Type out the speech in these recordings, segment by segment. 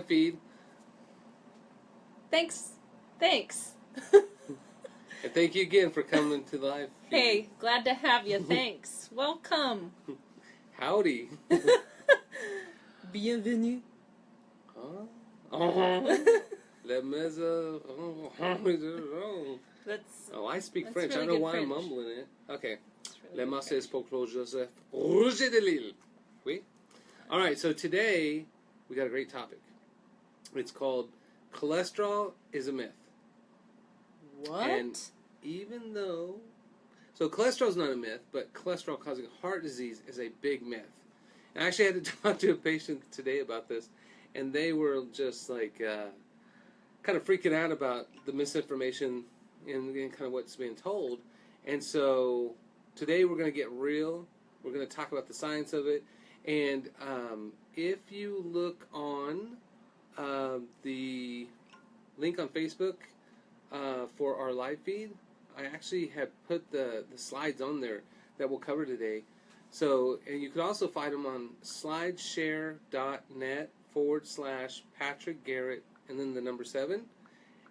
feed. Thanks. And thank you again for coming to the live feed. Hey, glad to have you. Thanks. Welcome. Howdy. Bienvenue. La maison. I speak that's French. really I don't know good why I'm French. mumbling it. Okay. Really Le good Masse French. pour Joseph Roger de Lille. Oui? Alright, so today we got a great topic. It's called Cholesterol is a Myth. What? And even though... So cholesterol is not a myth, but cholesterol causing heart disease is a big myth. And I actually had to talk to a patient today about this, and they were just like kind of freaking out about the misinformation and kind of what's being told. And so today we're going to get real. We're going to talk about the science of it. And if you look on the link on Facebook for our live feed, I actually have put the slides on there that we'll cover today. So, and you could also find them on slideshare.net/Patrick Garrett and then the number 7.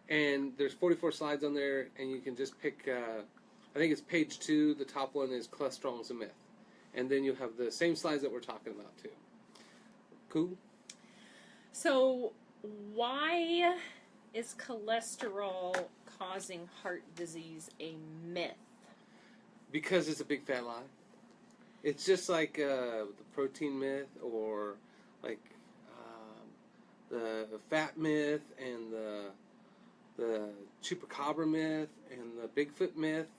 And there's 44 slides on there, and you can just pick, I think it's page 2, the top one is cholesterol is a myth. And then you'll have the same slides that we're talking about too. Cool? So, why is cholesterol causing heart disease a myth? Because it's a big fat lie. It's just like the protein myth, or like the fat myth, and the chupacabra myth, and the Bigfoot myth.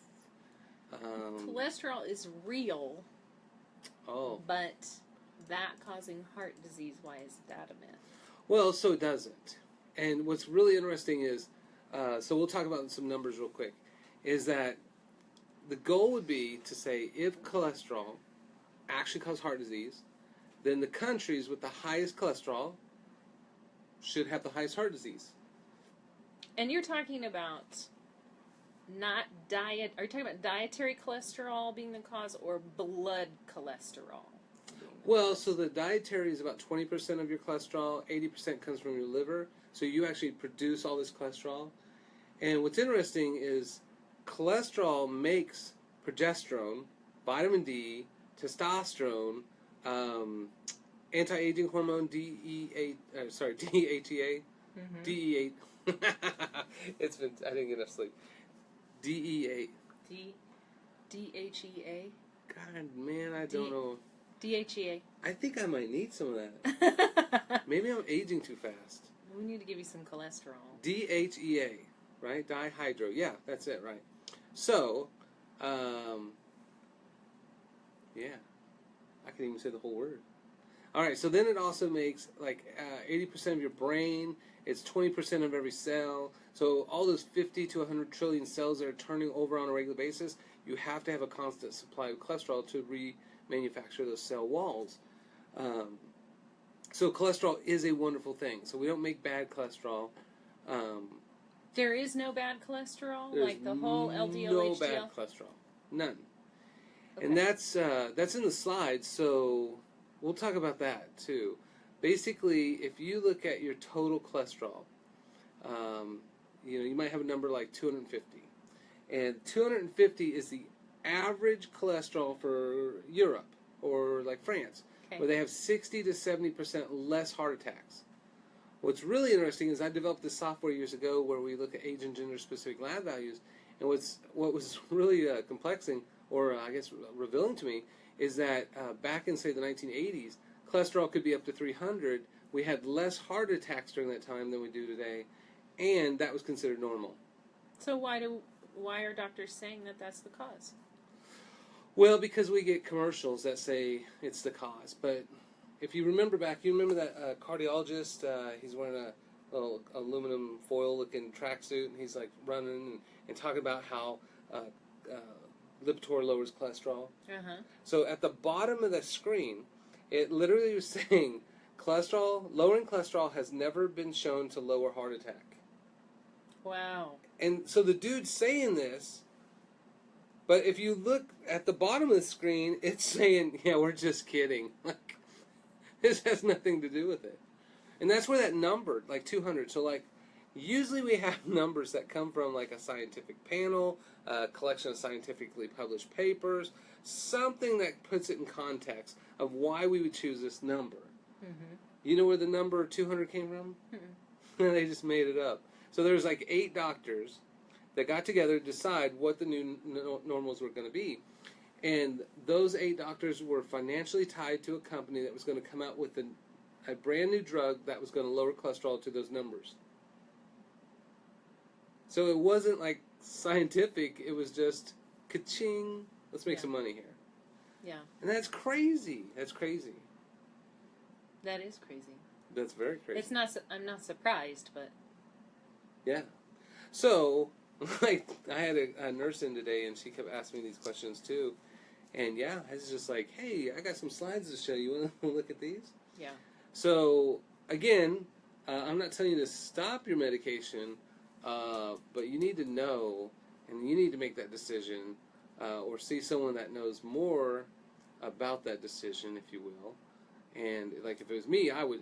Cholesterol is real, but that causing heart disease, why is that a myth? Well, so it doesn't. And what's really interesting is, so we'll talk about some numbers real quick, is that the goal would be to say if cholesterol actually causes heart disease, then the countries with the highest cholesterol should have the highest heart disease. And you're talking about not diet, are you talking about dietary cholesterol being the cause, or blood cholesterol? Well, so the dietary is about 20% of your cholesterol, 80% comes from your liver, so you actually produce all this cholesterol. And what's interesting is cholesterol makes progesterone, vitamin D, testosterone, anti-aging hormone DHEA. Mm-hmm. DE8. It's been, I didn't get enough sleep. DE8. DHEA? God, man, I don't know. DHEA. I think I might need some of that. Maybe I'm aging too fast. We need to give you some cholesterol. DHEA, right? Dihydro. Yeah, that's it, right? So, yeah. I can even say the whole word. All right, so then it also makes like 80% of your brain. It's 20% of every cell. So all those 50 to 100 trillion cells that are turning over on a regular basis, you have to have a constant supply of cholesterol to remanufacture those cell walls. So cholesterol is a wonderful thing. So we don't make bad cholesterol. There is no bad cholesterol? Like the whole LDL, no HDL? bad cholesterol. None. Okay. And that's in the slides, so we'll talk about that too. Basically, if you look at your total cholesterol, you might have a number like 250. And 250 is the average cholesterol for Europe or like France, where they have 60 to 70% less heart attacks. What's really interesting is I developed this software years ago where we look at age and gender specific lab values, and what was really complexing, or I guess revealing to me, is that back in, say, the 1980s, cholesterol could be up to 300. We had less heart attacks during that time than we do today, and that was considered normal. So why are doctors saying that that's the cause? Well, because we get commercials that say it's the cause. But if you remember back, you remember that cardiologist, he's wearing a little aluminum foil-looking tracksuit, and he's like running and talking about how Lipitor lowers cholesterol. Uh-huh. So at the bottom of the screen, it literally was saying lowering cholesterol has never been shown to lower heart attack. Wow. And so the dude's saying this, but if you look at the bottom of the screen, it's saying, yeah, we're just kidding. Like, this has nothing to do with it. And that's where that number, like 200. So like, usually we have numbers that come from like a scientific panel, a collection of scientifically published papers, something that puts it in context of why we would choose this number. Mm-hmm. You know where the number 200 came from? Mm-hmm. They just made it up. So there's like 8 doctors that got together to decide what the new normals were going to be. And those 8 doctors were financially tied to a company that was going to come out with a brand new drug that was going to lower cholesterol to those numbers. So it wasn't like scientific, it was just ka-ching, let's make some money here. Yeah. And that's crazy. That's crazy. That is crazy. That's very crazy. It's not. I'm not surprised, but yeah. So, like, I had a nurse in today, and she kept asking me these questions too. And yeah, I was just like, hey, I got some slides to show you. Want to look at these? yeah. So, again, I'm not telling you to stop your medication, but you need to know, and you need to make that decision, or see someone that knows more about that decision, if you will. And, like, if it was me, I would,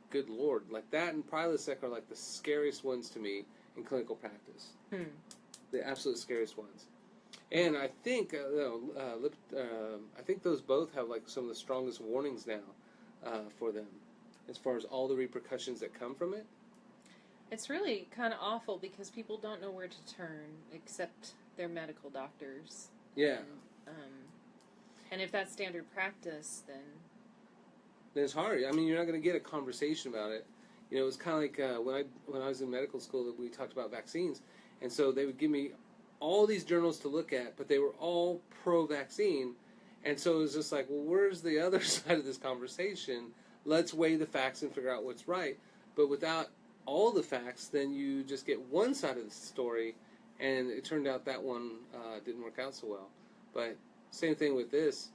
good Lord, like that and Prilosec are like the scariest ones to me in clinical practice. The absolute scariest ones. And I think, I think those both have like some of the strongest warnings now for them, as far as all the repercussions that come from it. It's really kind of awful because people don't know where to turn except their medical doctors. Yeah. And if that's standard practice, then it's hard. I mean, you're not going to get a conversation about it. You know, it was kind of like when I was in medical school that we talked about vaccines, and so they would give me all these journals to look at, but they were all pro-vaccine, and so it was just like, well, where's the other side of this conversation? Let's weigh the facts and figure out what's right. But without all the facts, then you just get one side of the story, and it turned out that one didn't work out so well. But same thing with this.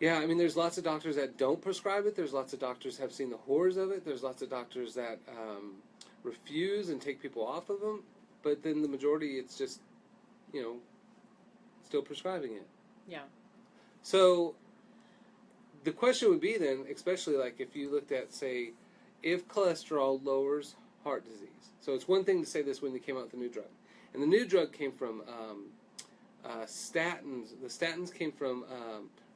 Yeah, I mean, there's lots of doctors that don't prescribe it. There's lots of doctors that have seen the horrors of it. There's lots of doctors that refuse and take people off of them. But then the majority, it's just, you know, still prescribing it. yeah. So the question would be then, especially like if you looked at, say, if cholesterol lowers heart disease. So it's one thing to say this when they came out with the new drug. And the new drug came from statins. The statins came from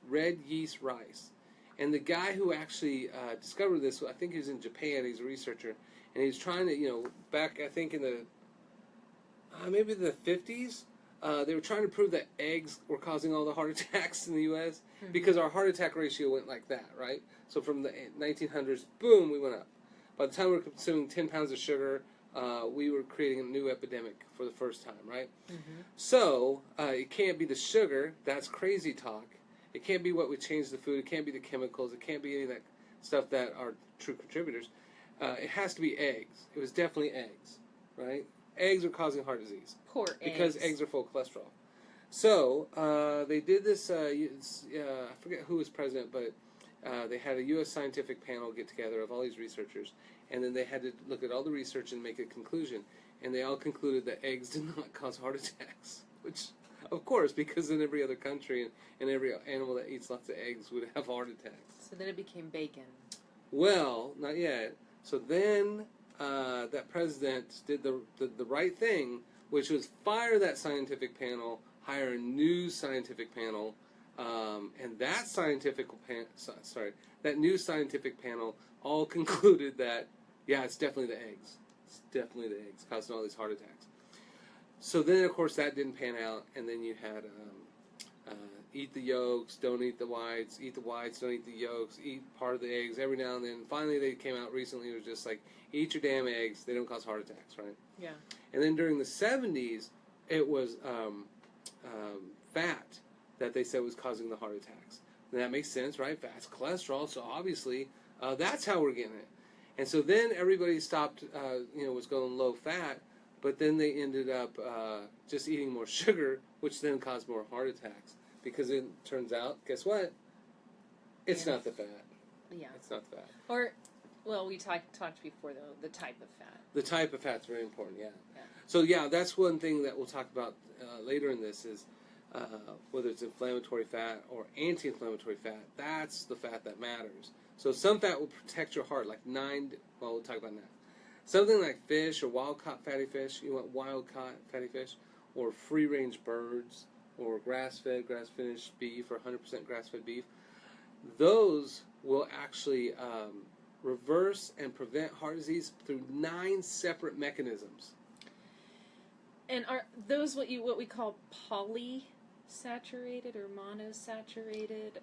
red yeast rice. And the guy who actually discovered this, I think he was in Japan, he's a researcher, and he's trying to, you know, back, I think in the, maybe the 50s, they were trying to prove that eggs were causing all the heart attacks in the U.S. Because our heart attack ratio went like that, right? So from the 1900s, boom, we went up. By the time we were consuming 10 pounds of sugar, we were creating a new epidemic for the first time, right? So it can't be the sugar. That's crazy talk. It can't be what we change the food. It can't be the chemicals. It can't be any of that stuff that are true contributors. It has to be eggs. It was definitely eggs, right? Eggs are causing heart disease. Poor eggs. Because eggs are full of cholesterol. So they did this, I forget who was president, but they had a U.S. scientific panel get together of all these researchers, and then they had to look at all the research and make a conclusion. And they all concluded that eggs did not cause heart attacks, which, of course, because in every other country and every animal that eats lots of eggs would have heart attacks. So then it became bacon. Well, not yet. So then that president did the right thing, which was fire that scientific panel, hire a new scientific panel, and that new scientific panel all concluded that, yeah, it's definitely the eggs. It's definitely the eggs causing all these heart attacks. So then, of course, that didn't pan out, and then you had eat the yolks, don't eat the whites, eat the whites, don't eat the yolks, eat part of the eggs every now and then. Finally, they came out recently, it was just like, eat your damn eggs, they don't cause heart attacks, right? Yeah. And then during the 70s, it was fat that they said was causing the heart attacks. And that makes sense, right? Fat's cholesterol, so obviously that's how we're getting it. And so then everybody stopped, was going low fat, but then they ended up just eating more sugar, which then caused more heart attacks. Because it turns out, guess what? It's not the fat. Yeah. It's not the fat. Or, well, we talked before, though, the type of fat. The type of fat's very important, yeah. So, yeah, that's one thing that we'll talk about later in this is whether it's inflammatory fat or anti-inflammatory fat. That's the fat that matters. So some fat will protect your heart, like well, we'll talk about that. Something like fish or wild-caught fatty fish, you want wild-caught fatty fish, or free-range birds, or grass-fed, grass-finished beef, or 100% grass-fed beef. Those will actually reverse and prevent heart disease through 9 separate mechanisms. And are those what we call polysaturated or monosaturated?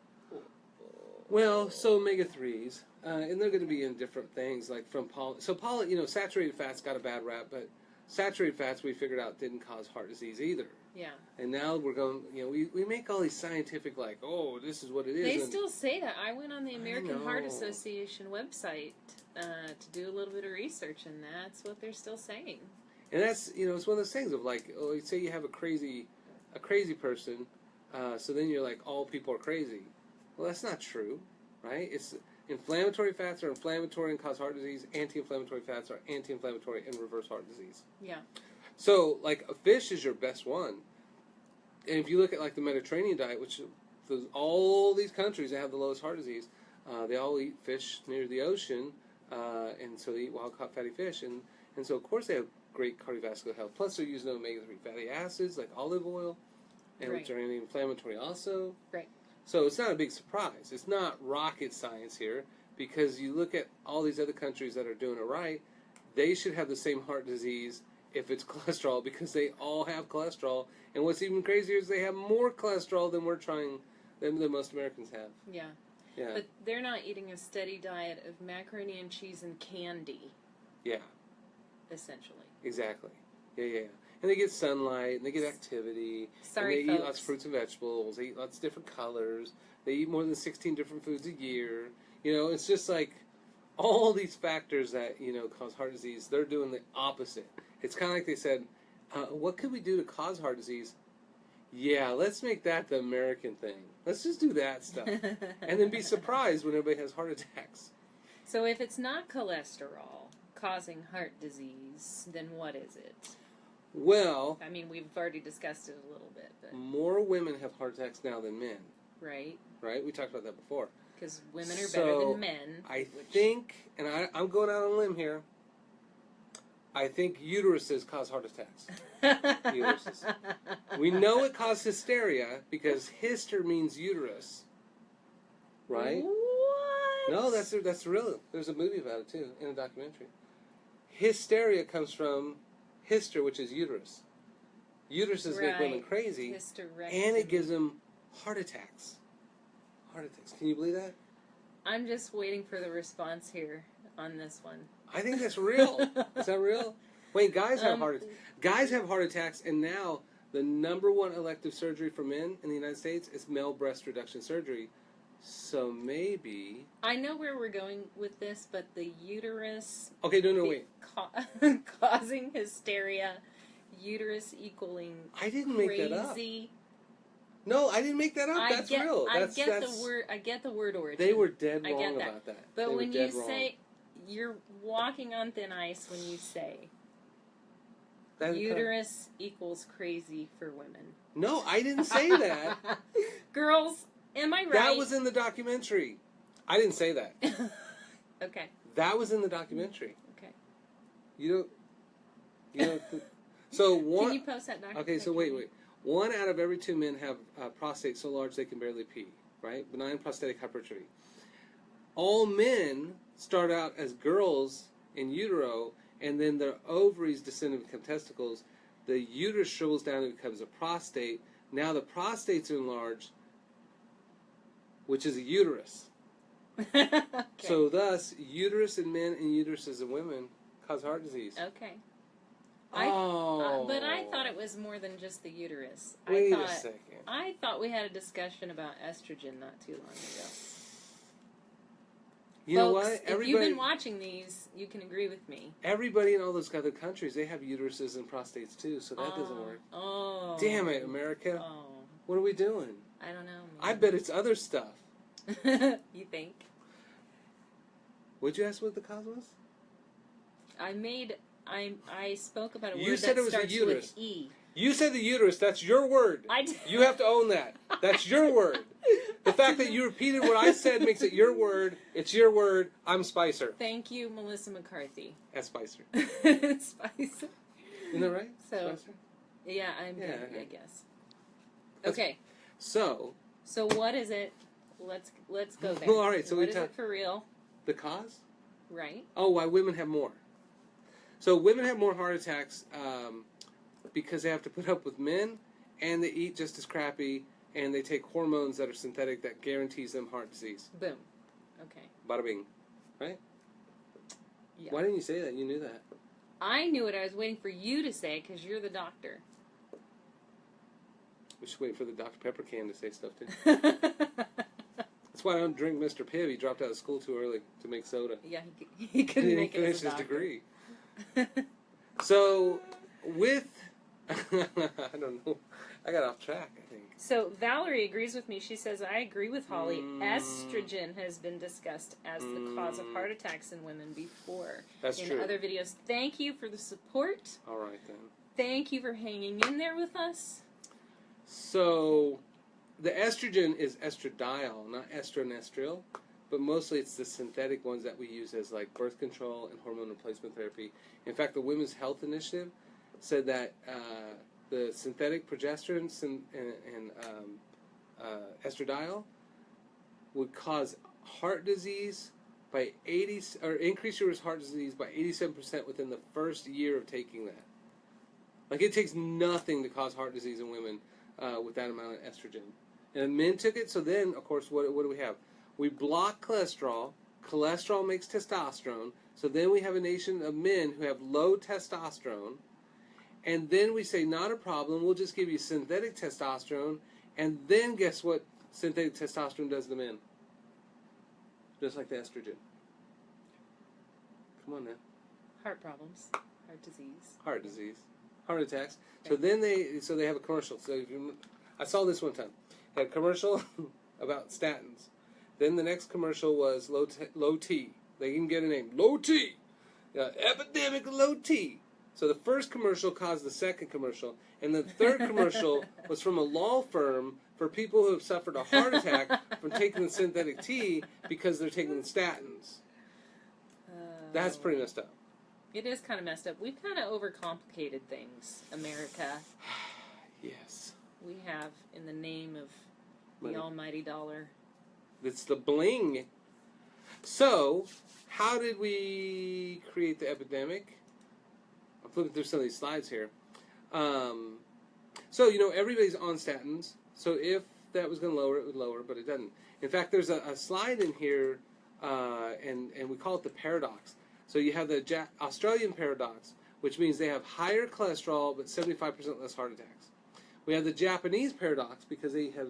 Well, so omega-3s, and they're going to be in different things, like from saturated fats got a bad rap, but saturated fats we figured out didn't cause heart disease either. Yeah. And now we're going, we make all these scientific, like, oh, this is what it is. They still say that. I went on the American Heart Association website to do a little bit of research, and that's what they're still saying. And that's, it's one of those things of like, say you have a crazy person, so then you're like, all people are crazy. Well, that's not true, right? It's inflammatory fats are inflammatory and cause heart disease. Anti-inflammatory fats are anti-inflammatory and reverse heart disease. Yeah. So, like, a fish is your best one. And if you look at, like, the Mediterranean diet, which all these countries that have the lowest heart disease, they all eat fish near the ocean, and so they eat wild-caught fatty fish. And so, of course, they have great cardiovascular health. Plus, they're using omega-3 fatty acids, like olive oil, and which are anti-inflammatory also. Right. So it's not a big surprise. It's not rocket science here, because you look at all these other countries that are doing it right, they should have the same heart disease if it's cholesterol, because they all have cholesterol. And what's even crazier is they have more cholesterol than than most Americans have. Yeah. Yeah. But they're not eating a steady diet of macaroni and cheese and candy. Yeah. Essentially. Exactly. Yeah. And they get sunlight, and they get activity. Sorry, and they folks. eat lots of fruits and vegetables. They eat lots of different colors. They eat more than 16 different foods a year. It's just like all these factors that, cause heart disease, they're doing the opposite. It's kind of like they said, what could we do to cause heart disease? Yeah, let's make that the American thing. Let's just do that stuff. And then be surprised when everybody has heart attacks. So if it's not cholesterol causing heart disease, then what is it? Well, I mean, we've already discussed it a little bit, but more women have heart attacks now than men. Right? We talked about that before. Because women are better than men. I think, and I'm going out on a limb here, I think uteruses cause heart attacks. Uteruses. We know it causes hysteria because hyster means uterus. Right? What? No, that's real. There's a movie about it too, in a documentary. Hysteria comes from hyster, which is uterus. Uteruses make women crazy, and it gives them heart attacks. Heart attacks. Can you believe that? I'm just waiting for the response here on this one. I think that's real. Is that real? Wait, guys have heart attacks. Guys have heart attacks, and now the #1 elective surgery for men in the United States is male breast reduction surgery. So maybe... I know where we're going with this, but the uterus... Okay, no, wait. Causing hysteria, uterus equaling I didn't crazy. Make that up. No, I didn't make that up. That's real. I get the word origin. They were dead wrong about that. But when you say... You're walking on thin ice when you say uterus equals crazy for women. No, I didn't say that. Girls, am I right? That was in the documentary. I didn't say that. Okay. That was in the documentary. Okay. You don't. So one. Can you post that documentary? Okay, so wait. 1 out of every 2 men have prostates so large they can barely pee. Right? Benign prostatic hypertrophy. All men start out as girls in utero, and then their ovaries descend and become testicles. The uterus shrivels down and becomes a prostate. Now the prostates are enlarged, which is a uterus. Okay. So thus, uterus in men and uteruses in women cause heart disease. Okay. But I thought it was more than just the uterus. Wait a second. I thought we had a discussion about estrogen not too long ago. You know Folks, what? if you've been watching these, you can agree with me. Everybody in all those other countries, they have uteruses and prostates too, so that doesn't work. Oh. Damn it, America. Oh. What are we doing? I don't know. I bet it's other stuff. You think? Would you ask what the cause was? I spoke about a You word said that it was starts the uterus. with E. You said the uterus. That's your word. You have to own that. That's your word. The fact that you repeated what I said makes it your word. It's your word. I'm Spicer. Thank you, Melissa McCarthy. As Spicer. Spicer. Isn't that right? So, Spicer? yeah, I'm Yeah, good, okay. I guess. Okay. So what is it? Let's go there. Well, all right, so what we is it for real? the cause? Right. Oh, why women have more. So women have more heart attacks because they have to put up with men, and they eat just as crappy, and they take hormones that are synthetic that guarantees them heart disease. Boom. Okay. Bada bing. Right? Yeah. Why didn't you say that? You knew that. I knew it. I was waiting for you to say it because you're the doctor. We should wait for the Dr. Pepper can to say stuff, too. That's why I don't drink Mr. Pibb. He dropped out of school too early to make soda. Yeah, he couldn't make it finish as a his doctor. degree. So, with... I don't know. I got off track, I think. So Valerie agrees with me. She says, I agree with Holly. Estrogen has been discussed as the cause of heart attacks in women before. That's in true. other videos. Thank you for the support. All right, then. Thank you for hanging in there with us. So, the estrogen is estradiol, not estronestrel, but mostly it's the synthetic ones that we use as like birth control and hormone replacement therapy. In fact, the Women's Health Initiative said that the synthetic progesterone and estradiol would cause heart disease by 80, or increase your risk of heart disease by 87% within the first year of taking that. Like, it takes nothing to cause heart disease in women with that amount of estrogen. And men took it, so then, of course, what do we have? We block cholesterol. Cholesterol makes testosterone. So then we have a nation of men who have low testosterone. And then we say, not a problem, we'll just give you synthetic testosterone. And then guess what synthetic testosterone does to men? Just like the estrogen. Come on now. Heart problems. Heart disease. Heart disease. Heart attacks. So then they have a commercial. So I saw this one time. They had a commercial about statins. Then the next commercial was low T. They even get a name. Low T. Epidemic of low T. So the first commercial caused the second commercial. And the third commercial was from a law firm for people who have suffered a heart attack from taking the synthetic tea because they're taking the statins. That's pretty messed up. It is kind of messed up. We've kind of overcomplicated things, America. Yes. We have, in the name of Money. the almighty dollar. It's the bling. So, how did we create the epidemic? I'm flipping through some of these slides here. So, everybody's on statins. So if that was going to lower, it would lower, but it doesn't. In fact, there's a slide in here, and we call it the paradox. So you have the Australian paradox, which means they have higher cholesterol but 75% less heart attacks. We have the Japanese paradox because they have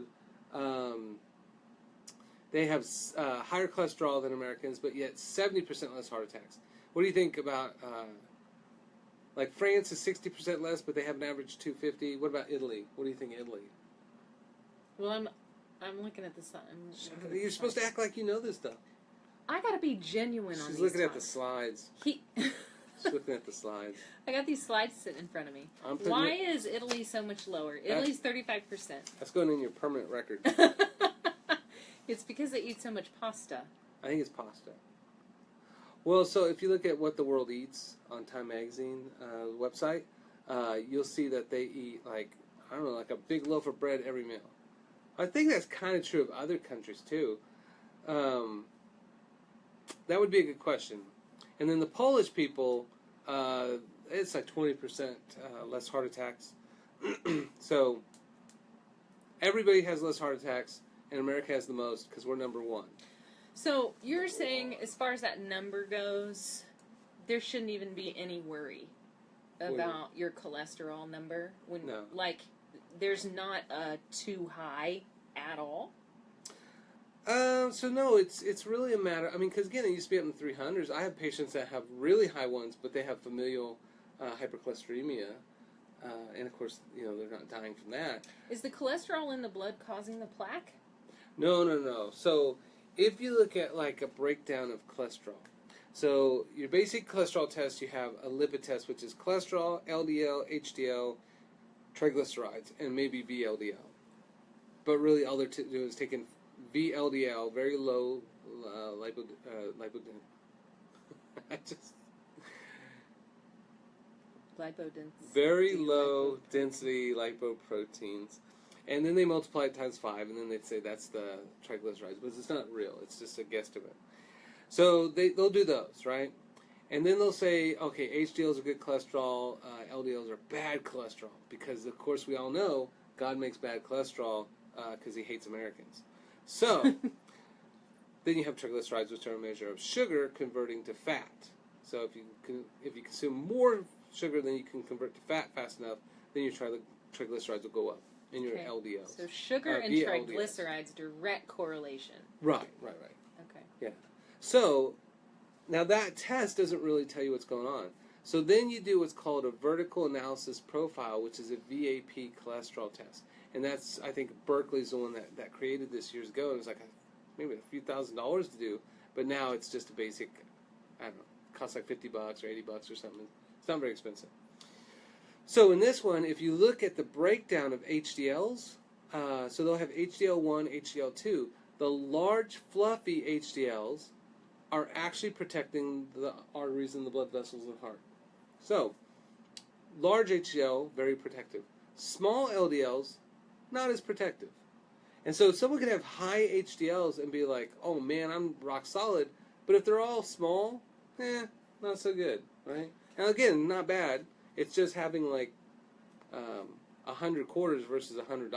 higher cholesterol than Americans, but yet 70% less heart attacks. What do you think about, like France is 60% less, but they have an average 250. What about Italy? What do you think of Italy? Well, I'm looking at the sign. You're supposed to act like you know this stuff. I gotta be genuine on these She's looking at the slides. slides. She's looking at the slides. I got these slides sitting in front of me. Why is Italy so much lower? Italy's 35%. That's going in your permanent record. It's because they eat so much pasta. I think it's pasta. Well, so if you look at what the world eats on Time Magazine website, you'll see that they eat like a big loaf of bread every meal. I think that's kind of true of other countries too. That would be a good question. And then the Polish people, it's like 20% less heart attacks. So everybody has less heart attacks, and America has the most because we're number one. So you're saying, as far as that number goes, there shouldn't even be any worry about your cholesterol number? No. Like, there's not a too high at all? So no, it's really a matter. I mean, because again, it used to be up in the 300s. I have patients that have really high ones, but they have familial hypercholesteremia, and of course, they're not dying from that. Is the cholesterol in the blood causing the plaque? No. So if you look at like a breakdown of cholesterol, so your basic cholesterol test, you have a lipid test, which is cholesterol, LDL, HDL, triglycerides, and maybe VLDL. But really, all they're doing is taking VLDL, very low I just very low density lipoproteins, and then they multiply it times 5, and then they'd say that's the triglycerides, but it's not real. It's just a guesstimate. So they'll do those, right? And then they'll say, okay, HDLs are good cholesterol, LDLs are bad cholesterol, because of course we all know God makes bad cholesterol because He hates Americans. So then you have triglycerides, which are a measure of sugar converting to fat. So if you consume more sugar than you can convert to fat fast enough, then your triglycerides will go up in your LDLs. So sugar and triglycerides, direct correlation. Right. Okay. Yeah. So now that test doesn't really tell you what's going on. So then you do what's called a vertical analysis profile, which is a VAP cholesterol test. And that's, I think, Berkeley's the one that created this years ago. It was like maybe a few $1,000s to do, but now it's just a basic, I don't know, costs like $50 or $80 or something. It's not very expensive. So in this one, if you look at the breakdown of HDLs, so they'll have HDL1, HDL2. The large, fluffy HDLs are actually protecting the arteries and the blood vessels in the heart. So, large HDL, very protective. Small LDLs, not as protective. And so someone could have high HDLs and be like, oh man, I'm rock solid. But if they're all small, not so good, right? Now again, not bad. It's just having like 100 quarters versus $100,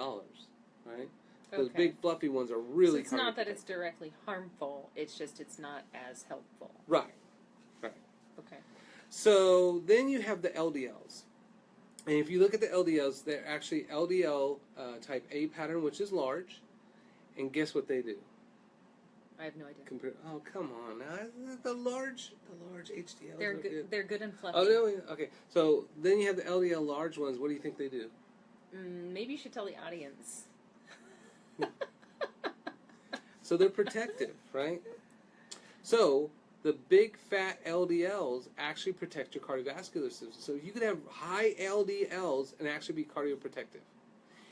right? Those big fluffy ones are really. So it's not that it's directly harmful. It's just it's not as helpful. Right. Okay. So then you have the LDLs, and if you look at the LDLs, they're actually LDL type A pattern, which is large, and guess what they do? I have no idea. Oh, come on! Now, the large HDLs. They're good. They're good and fluffy. Oh, okay. So then you have the LDL large ones. What do you think they do? Maybe you should tell the audience. So they're protective, right? So the big fat LDLs actually protect your cardiovascular system. So you can have high LDLs and actually be cardioprotective.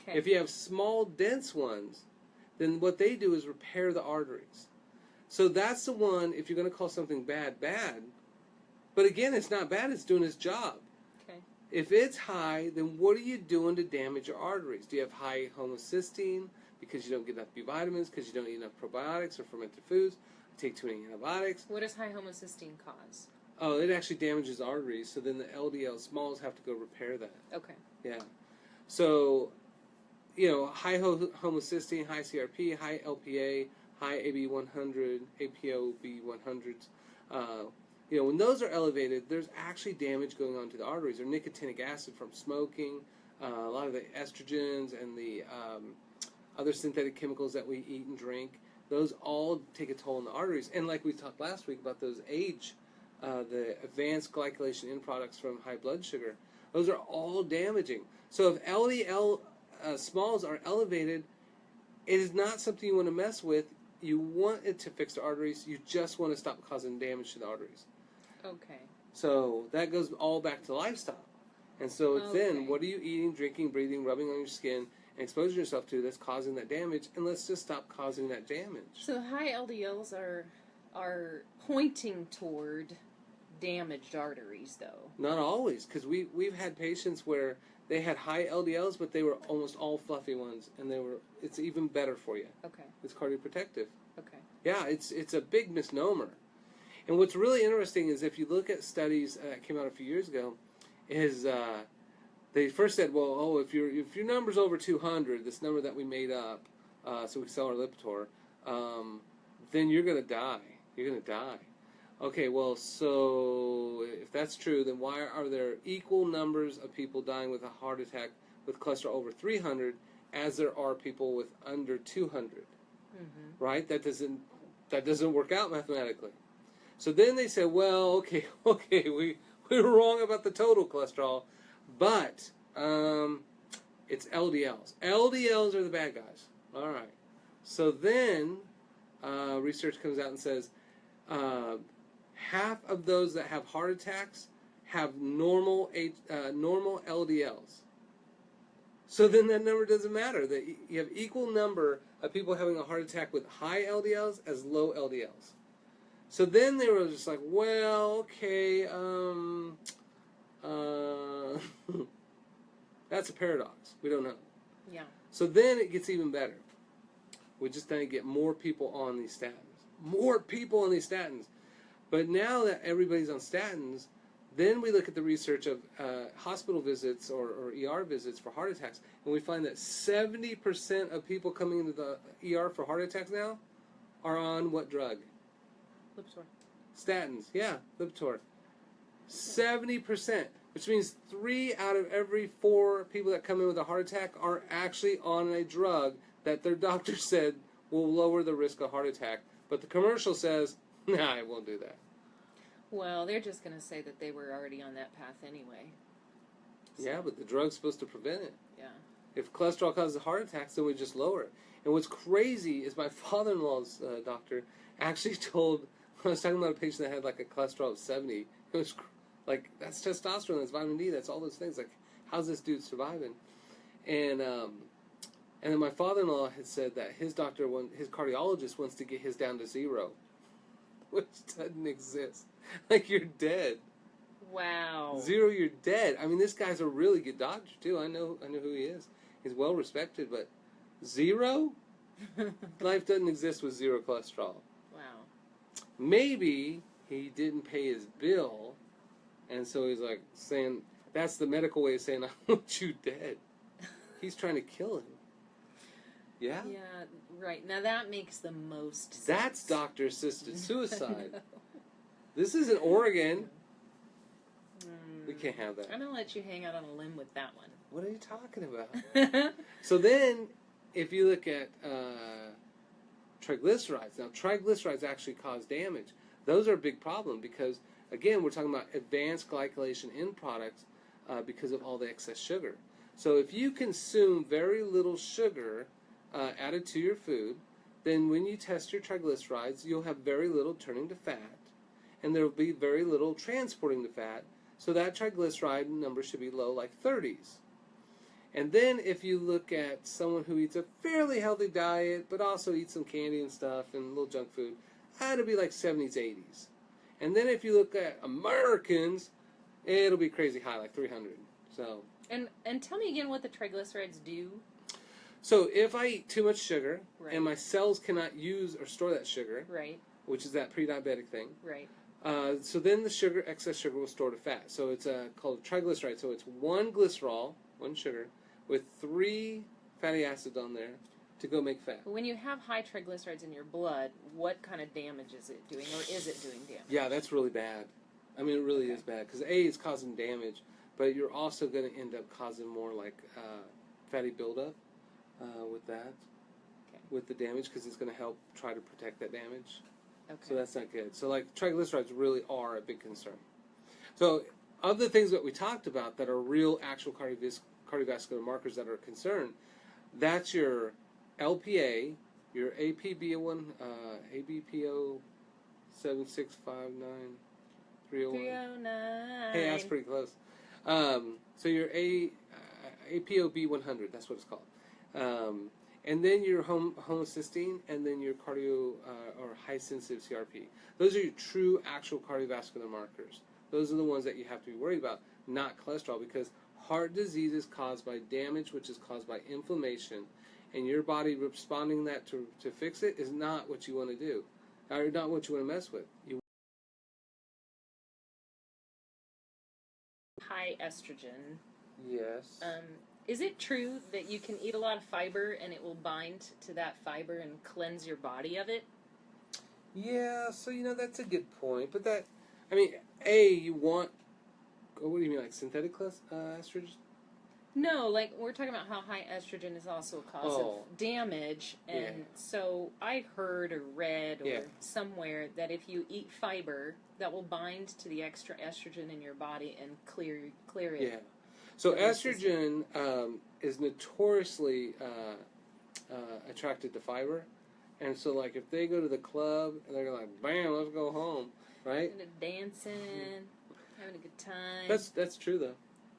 Okay. If you have small, dense ones, then what they do is repair the arteries. So that's the one, if you're going to call something bad, but again, it's not bad, it's doing its job. Okay. If it's high, then what are you doing to damage your arteries? Do you have high homocysteine because you don't get enough B vitamins, because you don't eat enough probiotics or fermented foods, take too many antibiotics? What does high homocysteine cause? Oh, it actually damages arteries, so then the LDL smalls have to go repair that. Okay. Yeah. So, high homocysteine, high CRP, high LPA, high AB100, ApoB100s, when those are elevated, there's actually damage going on to the arteries, or nicotinic acid from smoking, a lot of the estrogens and the other synthetic chemicals that we eat and drink, those all take a toll on the arteries. And like we talked last week about those the advanced glycolation end products from high blood sugar, those are all damaging. So if LDL smalls are elevated, it is not something you want to mess with. You want it to fix the arteries. You just want to stop causing damage to the arteries. Okay. So that goes all back to lifestyle. And so it's then, what are you eating, drinking, breathing, rubbing on your skin, and exposing yourself to that's causing that damage? And let's just stop causing that damage. So high LDLs are pointing toward damaged arteries, though. Not always, because we've had patients where they had high LDLs, but they were almost all fluffy ones, and it's even better for you. Okay. It's cardioprotective. Okay. Yeah, it's a big misnomer. And what's really interesting is if you look at studies that came out a few years ago, is they first said, well, if your number's over 200, this number that we made up, so we sell our Lipitor, then you're going to die. You're going to die. Okay, well, so if that's true, then why are there equal numbers of people dying with a heart attack with cholesterol over 300 as there are people with under 200? Mm-hmm. Right? That doesn't work out mathematically. So then they said, well, okay, we were wrong about the total cholesterol, but it's LDLs. LDLs are the bad guys. All right. So then research comes out and says half of those that have heart attacks have normal LDLs. So then that number doesn't matter. That you have equal number of people having a heart attack with high LDLs as low LDLs. So then they were just like, well, okay, that's a paradox. We don't know. Yeah. So then it gets even better. We just then get more people on these statins. More people on these statins. But now that everybody's on statins, then we look at the research of hospital visits or ER visits for heart attacks, and we find that 70% of people coming into the ER for heart attacks now are on what drug? Lipitor. Statins. Yeah, Lipitor. 70%, which means 3 out of every 4 people that come in with a heart attack are actually on a drug that their doctor said will lower the risk of heart attack. But the commercial says, nah, it won't do that. Well, they're just going to say that they were already on that path anyway. So. Yeah, but the drug's supposed to prevent it. Yeah. If cholesterol causes heart attacks, then we just lower it. And what's crazy is my father-in-law's doctor actually told, I was talking about a patient that had like a cholesterol of 70. It was like, that's testosterone, that's vitamin D, that's all those things. Like, how's this dude surviving? And then my father-in-law had said that his doctor, his cardiologist, wants to get his down to 0, which doesn't exist. Like, you're dead. Wow. 0, you're dead. I mean, this guy's a really good doctor too. I know who he is. He's well respected, but 0? Life doesn't exist with 0 cholesterol. Wow. Maybe he didn't pay his bill, and so he's like saying, that's the medical way of saying, I want you dead. He's trying to kill him. Yeah? Yeah, right. Now that makes the most sense. That's doctor-assisted suicide. This isn't Oregon. We can't have that. I'm going to let you hang out on a limb with that one. What are you talking about? So then, if you look at triglycerides, now triglycerides actually cause damage. Those are a big problem because, again, we're talking about advanced glycolation end products because of all the excess sugar. So if you consume very little sugar added to your food, then when you test your triglycerides, you'll have very little turning to fat, and there will be very little transporting to fat, so that triglyceride number should be low, like 30s. And then if you look at someone who eats a fairly healthy diet, but also eats some candy and stuff and a little junk food, that'll be like 70s, 80s. And then if you look at Americans, it'll be crazy high, like 300. So. And tell me again what the triglycerides do. So if I eat too much sugar, right. and my cells cannot use or store that sugar, right. which is that pre-diabetic thing, right. So then the excess sugar will store to fat. So it's called a triglyceride. So it's 1 glycerol, 1 sugar, with 3 fatty acids on there to go make fat. When you have high triglycerides in your blood, what kind of damage is it doing, or is it doing damage? Yeah, that's really bad. I mean, it really is bad because it's causing damage, but you're also going to end up causing more like fatty buildup with that, with the damage, because it's going to help try to protect that damage. Okay. So that's not good. So like triglycerides really are a big concern. So of the things that we talked about that are real actual cardiovascular markers that are a concern, that's your LPA, your APBO1, ABPO 7659 301. 309. Hey, that's pretty close. So your APOB 100, that's what it's called. And then your homocysteine, and then your cardio or high-sensitive CRP. Those are your true, actual cardiovascular markers. Those are the ones that you have to be worried about, not cholesterol, because heart disease is caused by damage, which is caused by inflammation, and your body responding that to fix it is not what you want to do, or not what you want to mess with. High estrogen. Yes. Is it true that you can eat a lot of fiber and it will bind to that fiber and cleanse your body of it? Yeah, so that's a good point. But that, I mean, you want, what do you mean, like synthetic estrogen? No, like we're talking about how high estrogen is also a cause of damage. And so I've heard or read or somewhere that if you eat fiber, that will bind to the extra estrogen in your body and clear it. Yeah. So estrogen is notoriously attracted to fiber, and so like if they go to the club and they're like, "Bam, let's go home," right? And dancing, having a good time. That's true though.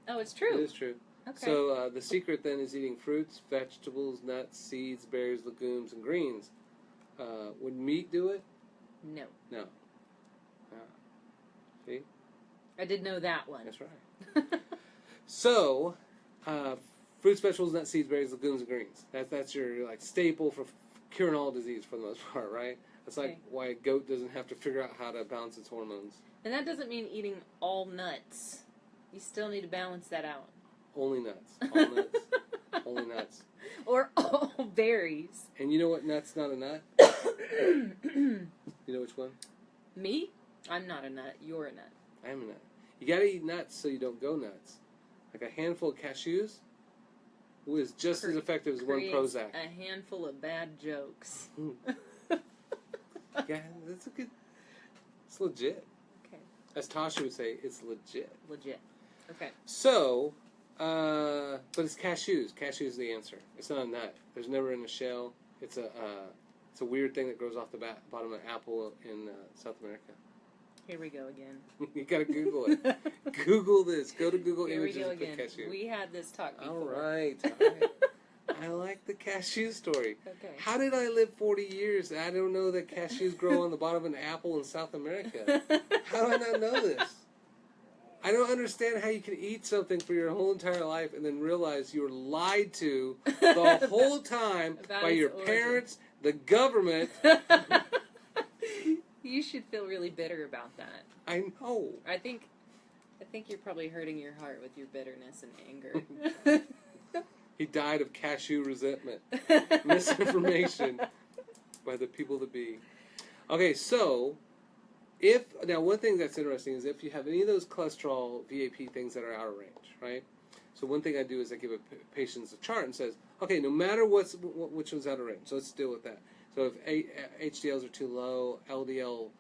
Oh, it's true. It is true. Okay. So the secret then is eating fruits, vegetables, nuts, seeds, berries, legumes, and greens. Would meat do it? No. No. See? I did know that one. That's right. So, fruits, vegetables, nuts, seeds, berries, legumes, and greens. That's your like staple for curing all disease for the most part, right? That's like why a goat doesn't have to figure out how to balance its hormones. And that doesn't mean eating all nuts. You still need to balance that out. Only nuts. All nuts. Only nuts. Or all berries. And you know what nut's not a nut? You know which one? Me? I'm not a nut. You're a nut. I'm a nut. You gotta eat nuts so you don't go nuts. Like a handful of cashews was just as effective as one Prozac. A handful of bad jokes. Yeah, that's a good... It's legit. Okay. As Tasha would say, it's legit. Legit. Okay. So, but it's cashews. Cashews is the answer. It's not a nut. There's never in a shell. It's a weird thing that grows off the bottom of an apple in South America. Here we go again. You gotta Google it. Google this. Go to Google Here Images we go and put again. cashew. We had this talk before. All right. I like the cashew story. Okay. How did I live 40 years and I don't know that cashews grow on the bottom of an apple in South America? How do I not know this? I don't understand how you can eat something for your whole entire life and then realize you were lied to the whole time by your parents, the government. You should feel really bitter about that. I know. I think you're probably hurting your heart with your bitterness and anger. He died of cashew resentment. Misinformation by the people that be. Okay, so now one thing that's interesting is if you have any of those cholesterol VAP things that are out of range, right? So one thing I do is I give patients a chart and says, okay, no matter which one's out of range, so let's deal with that. So if HDLs are too low, LDL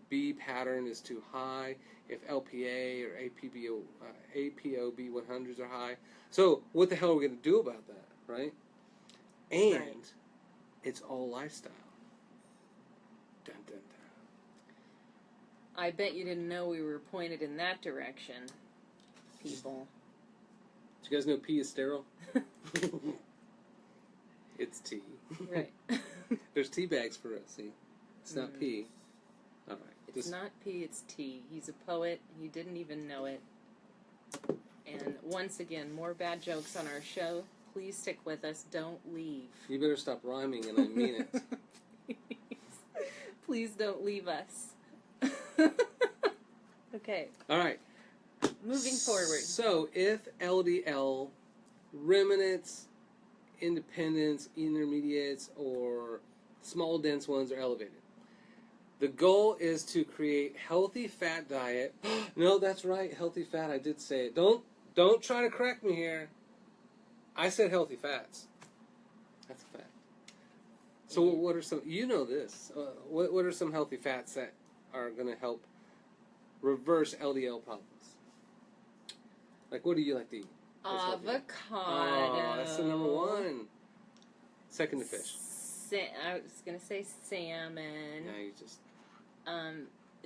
B pattern is too high, if LPA or ApoB 100s are high. So what the hell are we going to do about that, right? And it's all lifestyle. Dun, dun, dun. I bet you didn't know we were pointed in that direction, people. Do you guys know pee is sterile? It's tea. Right. There's tea bags for us, see? It's not pee. All right. It's not pee, it's tea. He's a poet. He didn't even know it. And once again, more bad jokes on our show. Please stick with us. Don't leave. You better stop rhyming, and I mean it. Please don't leave us. Okay. All right. Moving forward. So, if LDL, remnants, independents, intermediates, or small dense ones are elevated, the goal is to create healthy fat diet. No, that's right, healthy fat. I did say it. Don't try to correct me here. I said healthy fats. That's a fact. So what are some? You know this. What are some healthy fats that are going to help reverse LDL problems? Like, what do you like to eat? Avocado. Oh, that's the number one. Second to fish. I was going to say salmon. Yeah, you just...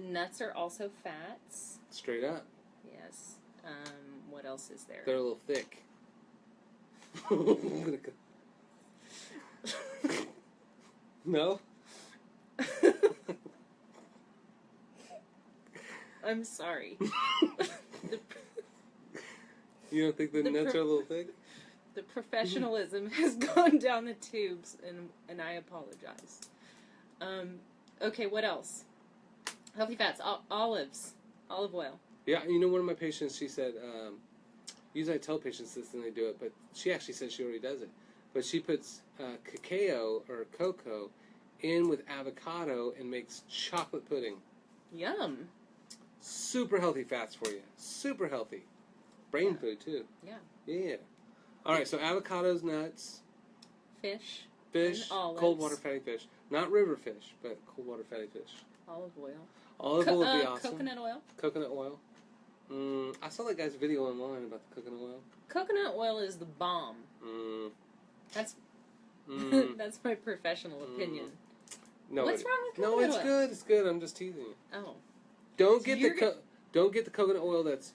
Nuts are also fats. Straight up. Yes. What else is there? They're a little thick. I'm gonna go. No? I'm sorry. You don't think the nuts are a little thick? The professionalism has gone down the tubes, and I apologize. Okay, what else? Healthy fats, olives, olive oil. Yeah, you know, one of my patients, she said, usually I tell patients this and they do it, but she actually said she already does it. But she puts cacao or cocoa in with avocado and makes chocolate pudding. Yum. Super healthy fats for you. Super healthy. Brain food, too. Yeah. Yeah. All right, so avocados, nuts. Fish. Fish, cold water fatty fish. Not river fish, but cold water fatty fish. Olive oil. Olive oil would be awesome. Coconut oil. Coconut oil. I saw that guy's video online about the coconut oil. Coconut oil is the bomb. That's that's my professional opinion. No, what's wrong with coconut oil? No, it's good. It's good. I'm just teasing you. Oh. Don't get the coconut oil that's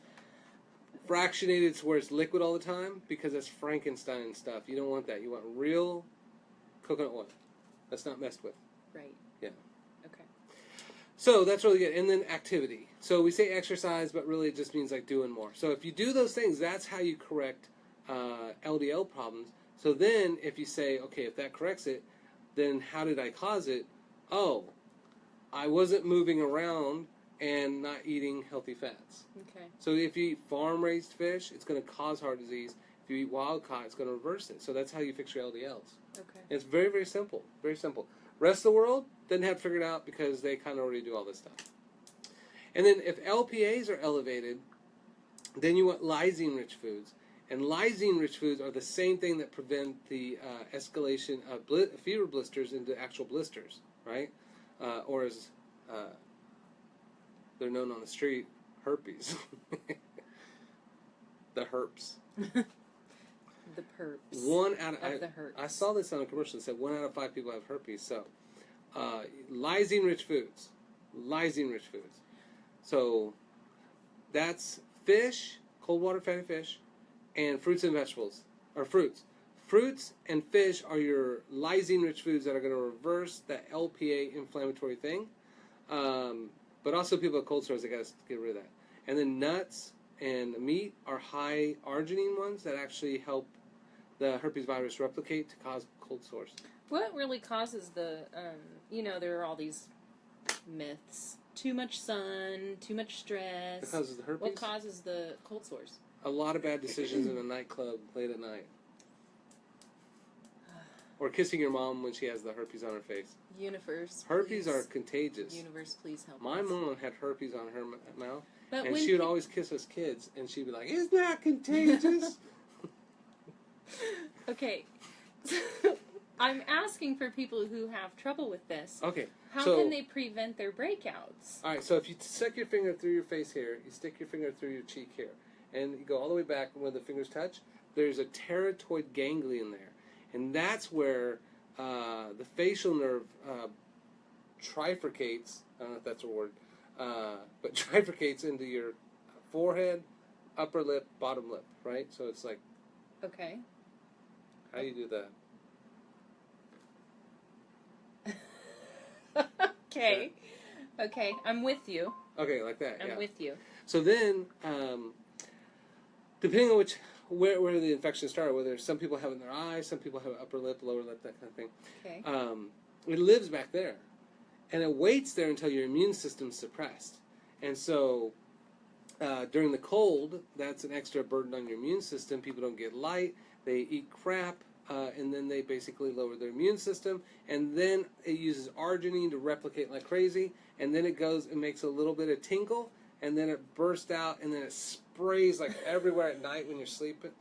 fractionated to where it's liquid all the time, because that's Frankenstein stuff. You don't want that. You want real coconut oil. That's not messed with. Right. Yeah. Okay. So that's really good. And then activity. So we say exercise, but really it just means like doing more. So if you do those things, that's how you correct LDL problems. So then if you say, okay, if that corrects it, then how did I cause it? Oh, I wasn't moving around and not eating healthy fats. Okay. So if you eat farm-raised fish, it's going to cause heart disease. If you eat wild-caught, it's going to reverse it. So that's how you fix your LDLs. Okay. And it's very, very simple. Very simple. Rest of the world doesn't have it figured out because they kind of already do all this stuff. And then if LPAs are elevated, then you want lysine-rich foods. And lysine-rich foods are the same thing that prevent the escalation of fever blisters into actual blisters, right? Or as they're known on the street, herpes. The herps. The perps. One out of the herps. I saw this on a commercial that said 1 out of 5 people have herpes. So, lysine-rich foods. Lysine-rich foods. So, that's fish, cold water fatty fish, and fruits and vegetables, or fruits. Fruits and fish are your lysine-rich foods that are going to reverse that LPA inflammatory thing. But also people with cold sores, they got to get rid of that. And then nuts and meat are high arginine ones that actually help the herpes virus replicate to cause cold sores. What really causes the, there are all these myths. Too much sun, too much stress. What causes the herpes? What causes the cold sores? A lot of bad decisions in a nightclub late at night. Or kissing your mom when she has the herpes on her face. Universe, herpes please. are contagious. Universe, please help My us. mom had herpes on her mouth, But and when she would always kiss us kids, and she'd be like, "It's not contagious." Okay. I'm asking for people who have trouble with this. Okay. How so, can they prevent their breakouts? All right, so if you stick your finger through your face here, you stick your finger through your cheek here, and you go all the way back where the fingers touch, there's a pterygoid ganglion there. And that's where the facial nerve trifurcates, I don't know if that's a word, but trifurcates into your forehead, upper lip, bottom lip, right? So it's like... Okay. How do you do that? Okay. Okay, I'm with you. Okay, like that, I'm with you. So then, depending on where the infection started, whether some people have it in their eyes, some people have upper lip, lower lip, that kind of thing. Okay. It lives back there. And it waits there until your immune system's suppressed. And so, during the cold, that's an extra burden on your immune system. People don't get light, they eat crap, and then they basically lower their immune system. And then it uses arginine to replicate like crazy. And then it goes and makes a little bit of tingle. And then it bursts out, and then it sprays like everywhere at night when you're sleeping.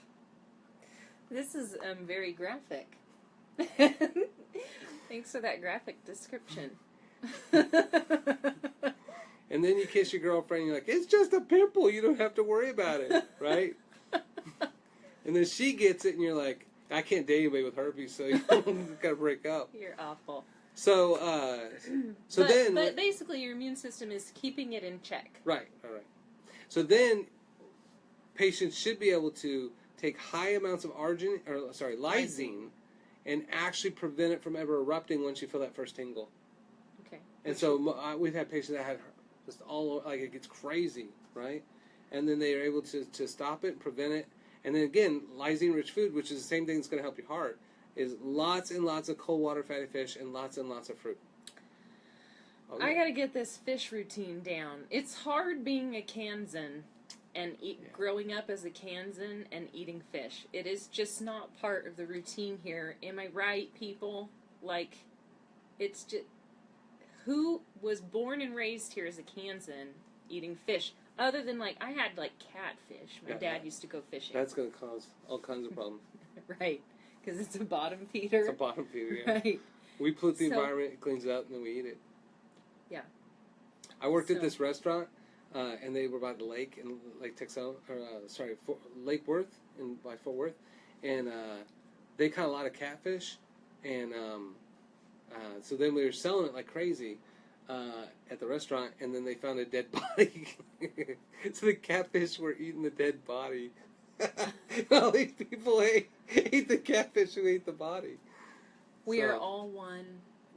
This is very graphic. Thanks for that graphic description. And then you kiss your girlfriend, and you're like, "It's just a pimple. You don't have to worry about it," right? And then she gets it, and you're like, "I can't date anybody with herpes, so you gotta break up." You're awful. So, but basically, your immune system is keeping it in check. Right. All right. So then, patients should be able to take high amounts of lysine, and actually prevent it from ever erupting once you feel that first tingle. Okay. And so we've had patients that had just all like it gets crazy, right? And then they are able to stop it, prevent it, and then again, lysine-rich food, which is the same thing that's going to help your heart, is lots and lots of cold water fatty fish and lots of fruit. Okay. I got to get this fish routine down. It's hard being a Kansan and growing up as a Kansan and eating fish. It is just not part of the routine here. Am I right, people? Like, it's just... Who was born and raised here as a Kansan eating fish? Other than, like, I had, like, catfish. My dad used to go fishing. That's going to cause all kinds of problems. Right. Because it's a bottom feeder. It's a bottom feeder, yeah. Right. We pollute the environment, it cleans it up, and then we eat it. Yeah. I worked at this restaurant, and they were by the lake in Lake Texel, Lake Worth, by Fort Worth, and they caught a lot of catfish, and so then we were selling it like crazy, at the restaurant, and then they found a dead body. So the catfish were eating the dead body. All these people ate the catfish who ate the body. We are all one.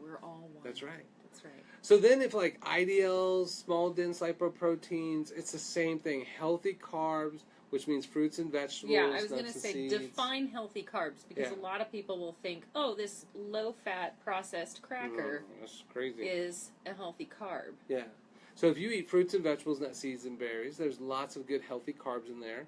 We're all one. That's right. That's right. So then if like IDLs, small dense lipoproteins, it's the same thing. Healthy carbs, which means fruits and vegetables. Yeah, I was going to say, seeds. define healthy carbs, because a lot of people will think, oh, this low-fat processed cracker that's crazy. is a healthy carb. Yeah. So if you eat fruits and vegetables, nuts, seeds, and berries, there's lots of good healthy carbs in there.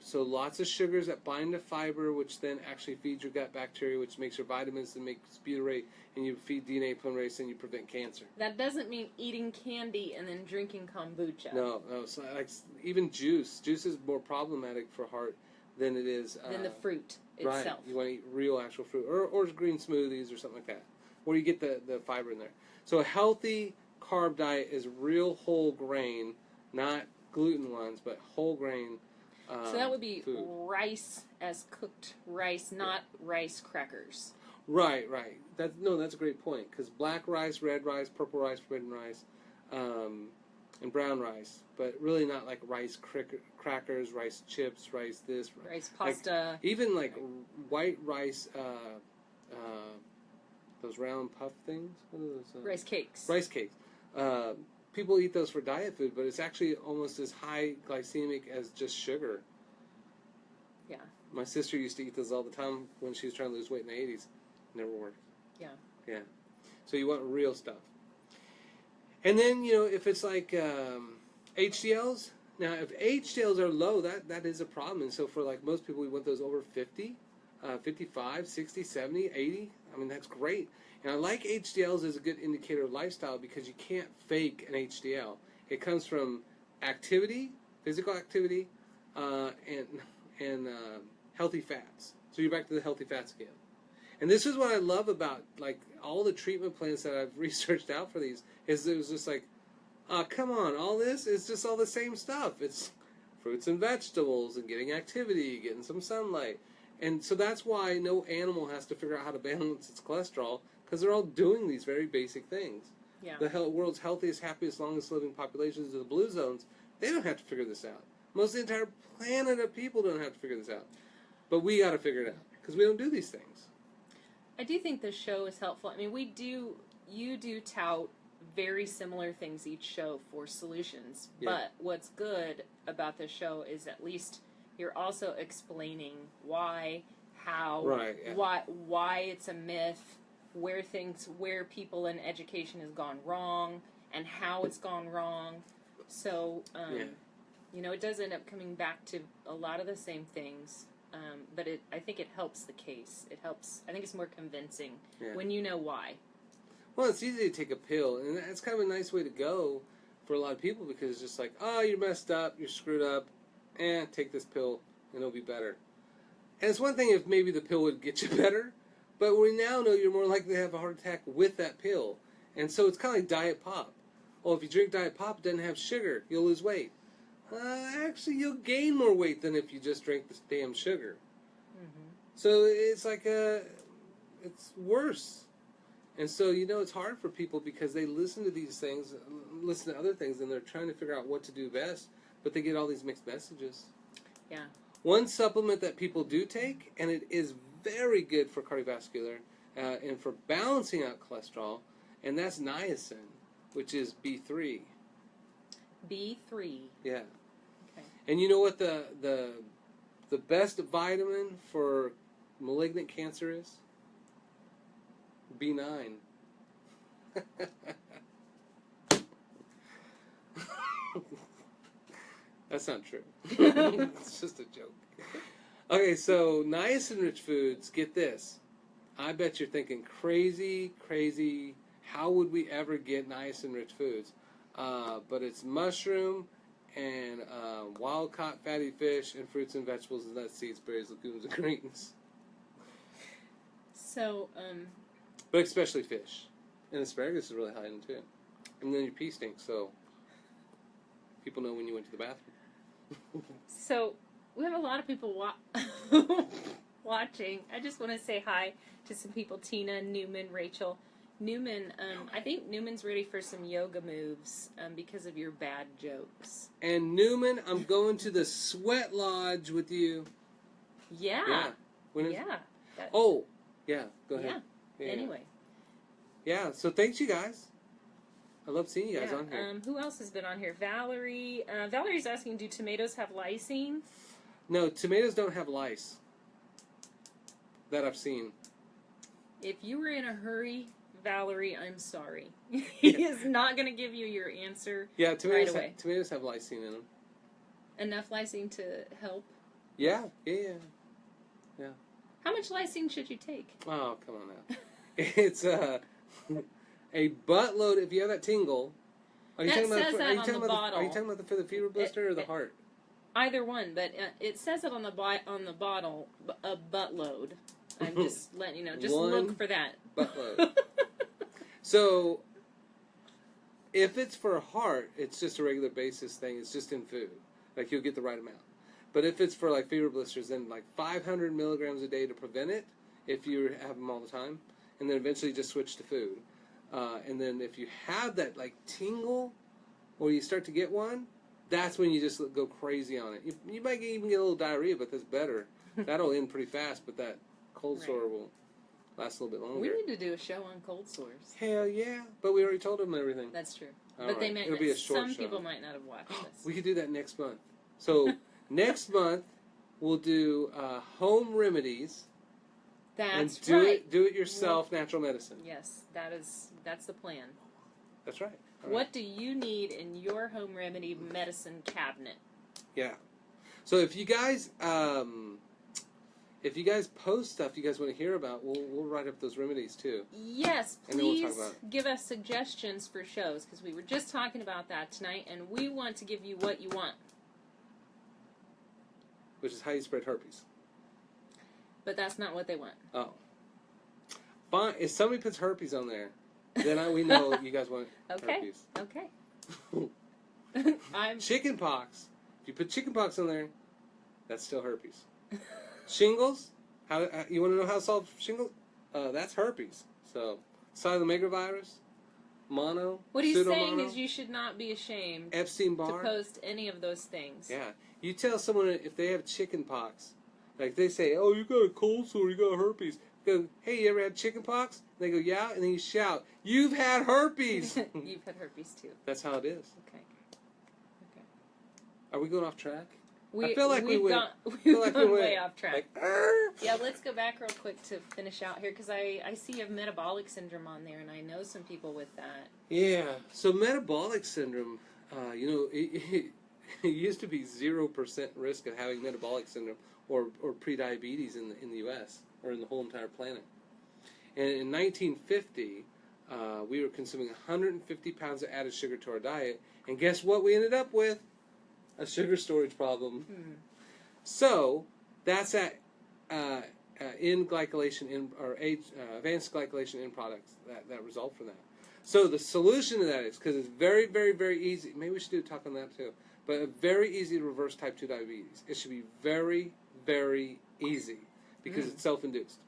So lots of sugars that bind to fiber, which then actually feeds your gut bacteria, which makes your vitamins and makes butyrate, and you feed DNA polymerase, and you prevent cancer. That doesn't mean eating candy and then drinking kombucha. No. So like even juice is more problematic for heart than it is than the fruit itself. Right. You want to eat real actual fruit, or green smoothies or something like that, where you get the fiber in there. So a healthy carb diet is real whole grain, not gluten ones, but whole grain. So that would be food. Rice as cooked rice, not rice crackers. Right. That's a great point, because black rice, red rice, purple rice, forbidden rice, and brown rice, but really not like rice crackers, rice chips, rice this, rice pasta. Like, even like white rice, those round puff things. What are those? Rice cakes. Rice cakes. People eat those for diet food, but it's actually almost as high glycemic as just sugar. Yeah. My sister used to eat those all the time when she was trying to lose weight in the 80s. Never worked. Yeah. Yeah. So you want real stuff. And then, if it's like HDLs, now if HDLs are low, that is a problem. And so for like most people, we want those over 50, 55, 60, 70, 80. I mean, that's great. And I like HDLs as a good indicator of lifestyle, because you can't fake an HDL. It comes from activity, physical activity, and healthy fats. So you're back to the healthy fats again. And this is what I love about like all the treatment plans that I've researched out for these, is it was just like, come on, all this is just all the same stuff. It's fruits and vegetables and getting activity, getting some sunlight. And so that's why no animal has to figure out how to balance its cholesterol, because they're all doing these very basic things. Yeah. The world's healthiest, happiest, longest living populations of the blue zones, they don't have to figure this out. Most of the entire planet of people don't have to figure this out. But we got to figure it out, because we don't do these things. I do think the show is helpful. I mean, you do tout very similar things each show for solutions. Yeah. But what's good about the show is at least you're also explaining why, how, Right, yeah. why it's a myth, where people in education has gone wrong, and how it's gone wrong. So, it does end up coming back to a lot of the same things. But I think it helps the case. It helps. I think it's more convincing when you know why. Well, it's easy to take a pill, and that's kind of a nice way to go for a lot of people, because it's just like, oh, you're messed up, you're screwed up, take this pill, and it'll be better. And it's one thing if maybe the pill would get you better, but we now know you're more likely to have a heart attack with that pill. And so it's kind of like Diet Pop. Oh, if you drink Diet Pop, it doesn't have sugar, you'll lose weight. Actually, you'll gain more weight than if you just drink this damn sugar. Mm-hmm. So it's like it's worse. And so, it's hard for people, because they listen to these things, listen to other things, and they're trying to figure out what to do best, but they get all these mixed messages. Yeah. One supplement that people do take, and it is very good for cardiovascular and for balancing out cholesterol, and that's niacin, which is B3. B3. Yeah. Okay. And you know what the best vitamin for malignant cancer is? B9. That's not true. It's just a joke. Okay, so niacin-rich foods, get this. I bet you're thinking, crazy, how would we ever get niacin-rich foods? But it's mushroom and wild-caught fatty fish and fruits and vegetables and nuts, seeds, berries, legumes, and greens. So, But especially fish. And asparagus is really high in too. And then your pee stinks, so people know when you went to the bathroom. So we have a lot of people watching. I just want to say hi to some people: Tina, Newman, Rachel. Newman, I think Newman's ready for some yoga moves because of your bad jokes. And Newman, I'm going to the sweat lodge with you. Yeah. Yeah. Go ahead. Yeah. Anyway. Yeah, so thanks you guys. I love seeing you guys on here. Who else has been on here? Valerie. Valerie's asking, do tomatoes have lysine? No, tomatoes don't have lice. That I've seen. If you were in a hurry, Valerie, I'm sorry. He is not going to give you your answer right away. Tomatoes have lysine in them. Enough lysine to help? Yeah. How much lysine should you take? Oh, come on now. It's a buttload. If you have that tingle, are you talking about for the fever blister or the heart? Either one, but it says it on the bottle, a buttload. I'm just letting you know. Just look for that. Buttload. So, if it's for a heart, it's just a regular basis thing. It's just in food. Like, you'll get the right amount. But if it's for, like, fever blisters, then, like, 500 milligrams a day to prevent it, if you have them all the time. And then eventually just switch to food. And then if you have that, like, tingle, or you start to get one, that's when you just go crazy on it. You might even get a little diarrhea, but that's better. That'll end pretty fast, but that cold sore will last a little bit longer. We need to do a show on cold sores. Hell yeah. But we already told them everything. That's true. They might It'll be a short some show. People might not have watched this. We could do that next month. So next month, we'll do home remedies. That's right. Do it yourself, natural medicine. Yes, that's the plan. That's right. What do you need in your home remedy medicine cabinet? Yeah. So if you guys post stuff you guys want to hear about, we'll write up those remedies too. Yes, please give us suggestions for shows, because we were just talking about that tonight, and we want to give you what you want. Which is how you spread herpes. But that's not what they want. Oh. Fine. If somebody puts herpes on there, then we know you guys want herpes. Okay. Chicken pox. If you put chicken pox on there, that's still herpes. Shingles. You want to know how to solve shingles? That's herpes. So, cytomegalovirus, mono. What he's saying is you should not be ashamed Epstein-Barr to post any of those things. Yeah. You tell someone if they have chicken pox, like they say, oh, you got a cold sore, you got herpes. Go, hey, you ever had chicken pox? And they go, yeah. And then you shout, you've had herpes. You've had herpes too. That's how it is. Okay. Are we going off track? I feel like we've gone way off track. Like, yeah, let's go back real quick to finish out here, because I see you have metabolic syndrome on there, and I know some people with that. Yeah. So metabolic syndrome, it used to be 0% risk of having metabolic syndrome or prediabetes in the U.S. or in the whole entire planet. And in 1950, we were consuming 150 pounds of added sugar to our diet, and guess what we ended up with? A sugar storage problem. So that's that advanced glycolation end products that result from that. So the solution to that is, because it's very, very, very easy. Maybe we should do a talk on that too. But very easy to reverse type 2 diabetes. It should be very, very easy because it's self-induced.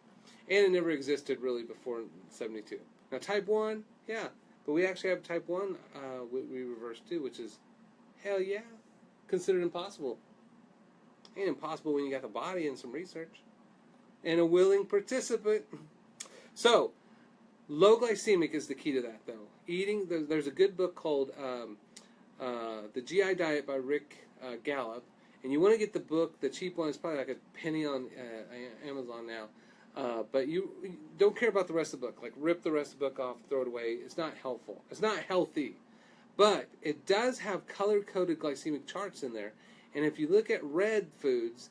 And it never existed really before 72. Now type 1, yeah. But we actually have type 1 we reverse too, which is, hell yeah, considered impossible. Ain't impossible when you got the body and some research. And a willing participant. So, low glycemic is the key to that though. Eating, there's a good book called The GI Diet by Rick Gallup. And you want to get the book, the cheap one, it's probably like a penny on Amazon now. But you don't care about the rest of the book. Like, rip the rest of the book off, throw it away. It's not helpful. It's not healthy. But it does have color-coded glycemic charts in there. And if you look at red foods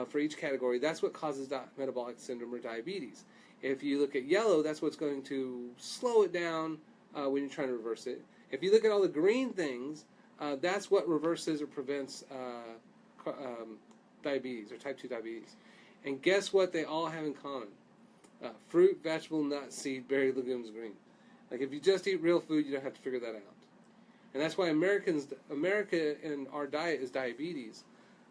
for each category, that's what causes metabolic syndrome or diabetes. If you look at yellow, that's what's going to slow it down when you're trying to reverse it. If you look at all the green things, that's what reverses or prevents diabetes or type 2 diabetes. And guess what they all have in common? Fruit, vegetable, nut, seed, berry, legumes, green. Like, if you just eat real food, you don't have to figure that out. And that's why America in our diet is diabetes,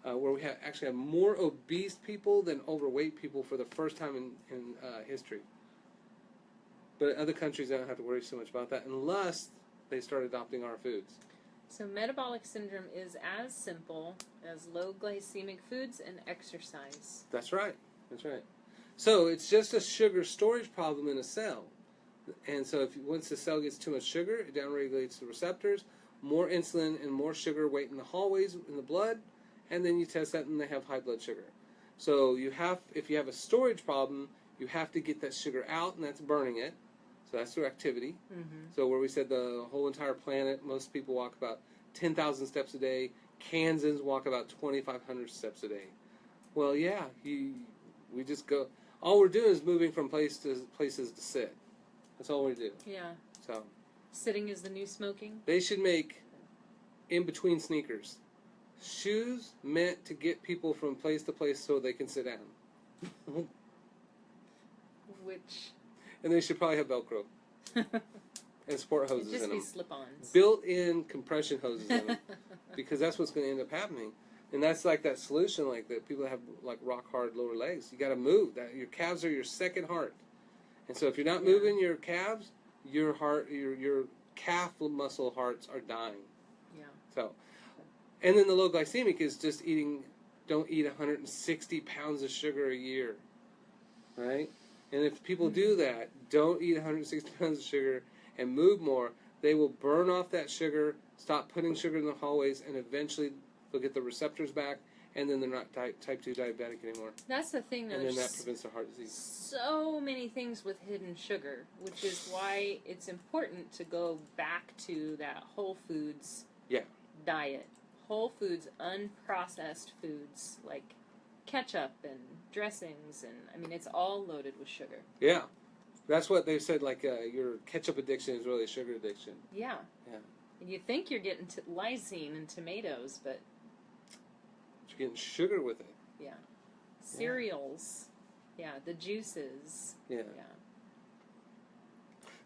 where we actually have more obese people than overweight people for the first time in history. But other countries don't have to worry so much about that unless they start adopting our foods. So metabolic syndrome is as simple as low glycemic foods and exercise. That's right. That's right. So it's just a sugar storage problem in a cell. And so once the cell gets too much sugar, it downregulates the receptors, more insulin and more sugar wait in the hallways in the blood, and then you test that and they have high blood sugar. So if you have a storage problem, you have to get that sugar out, and that's burning it. So that's through activity. Mm-hmm. So where we said the whole entire planet, most people walk about 10,000 steps a day. Kansans walk about 2,500 steps a day. Well, yeah, we just go. All we're doing is moving from places to sit. That's all we do. Yeah. So sitting is the new smoking. They should make in-between sneakers. Shoes meant to get people from place to place so they can sit down. And they should probably have Velcro. And sport hoses in them. Just be slip-ons. Built-in compression hoses in them. Because that's what's going to end up happening. And that's like that solution, like that people have like rock-hard lower legs. You got to move. Your calves are your second heart. And so if you're not moving your calves, your calf muscle hearts are dying. Yeah. So, and then the low glycemic is just don't eat 160 pounds of sugar a year. Right? And if people do that, don't eat 160 pounds of sugar and move more, they will burn off that sugar, stop putting sugar in the hallways, and eventually they'll get the receptors back, and then they're not type 2 diabetic anymore. That's the thing, though. And then that prevents the heart disease. So many things with hidden sugar, which is why it's important to go back to that whole foods diet. Whole foods, unprocessed foods, like ketchup and dressings, and I mean, it's all loaded with sugar. Yeah. That's what they've said, like your ketchup addiction is really a sugar addiction. Yeah. Yeah. And you think you're getting lysine in tomatoes, but you're getting sugar with it. Yeah. Cereals. Yeah, the juices. Yeah. Yeah.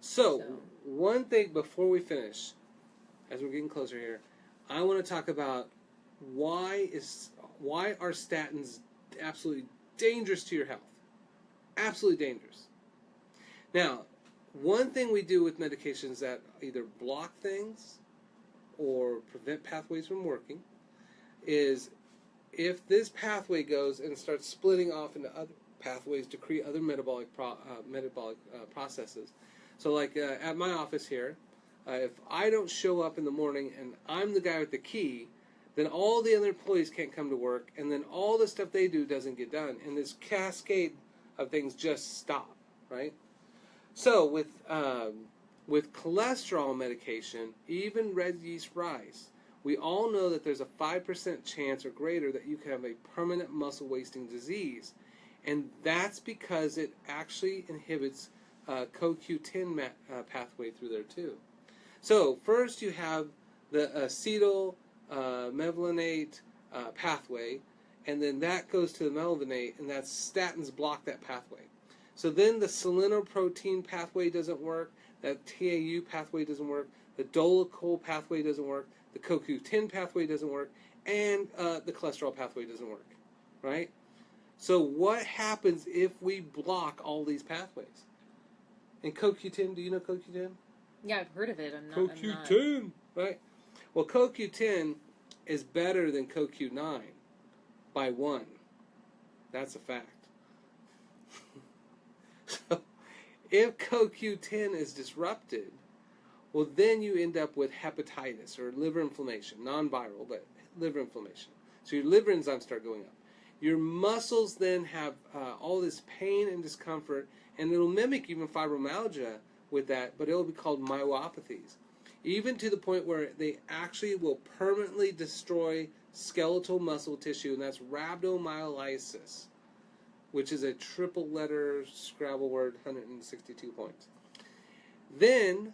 So, one thing before we finish, as we're getting closer here, I want to talk about why are statins absolutely dangerous to your health? Absolutely dangerous. Now, one thing we do with medications that either block things or prevent pathways from working is if this pathway goes and starts splitting off into other pathways to create other metabolic processes. So like at my office here, if I don't show up in the morning and I'm the guy with the key, then all the other employees can't come to work, and then all the stuff they do doesn't get done, and this cascade of things just stop, right? So with cholesterol medication, even red yeast rice, we all know that there's a 5% chance or greater that you can have a permanent muscle wasting disease, and that's because it actually inhibits CoQ10 pathway through there too. So first you have the acetyl mevalonate pathway, and then that goes to the mevalonate, and that's statins block that pathway. So then the selenoprotein pathway doesn't work, that TAU pathway doesn't work, the dolichol pathway doesn't work, the CoQ10 pathway doesn't work, and the cholesterol pathway doesn't work, right? So what happens if we block all these pathways? And CoQ10, do you know CoQ10? Yeah, I've heard of it. CoQ10, right? Well, CoQ10 is better than CoQ9 by 1. That's a fact. So, if CoQ10 is disrupted, well, then you end up with hepatitis or liver inflammation, non-viral, but liver inflammation. So your liver enzymes start going up. Your muscles then have all this pain and discomfort, and it'll mimic even fibromyalgia with that, but it'll be called myelopathies. Even to the point where they actually will permanently destroy skeletal muscle tissue, and that's rhabdomyolysis, which is a triple-letter Scrabble word, 162 points. Then,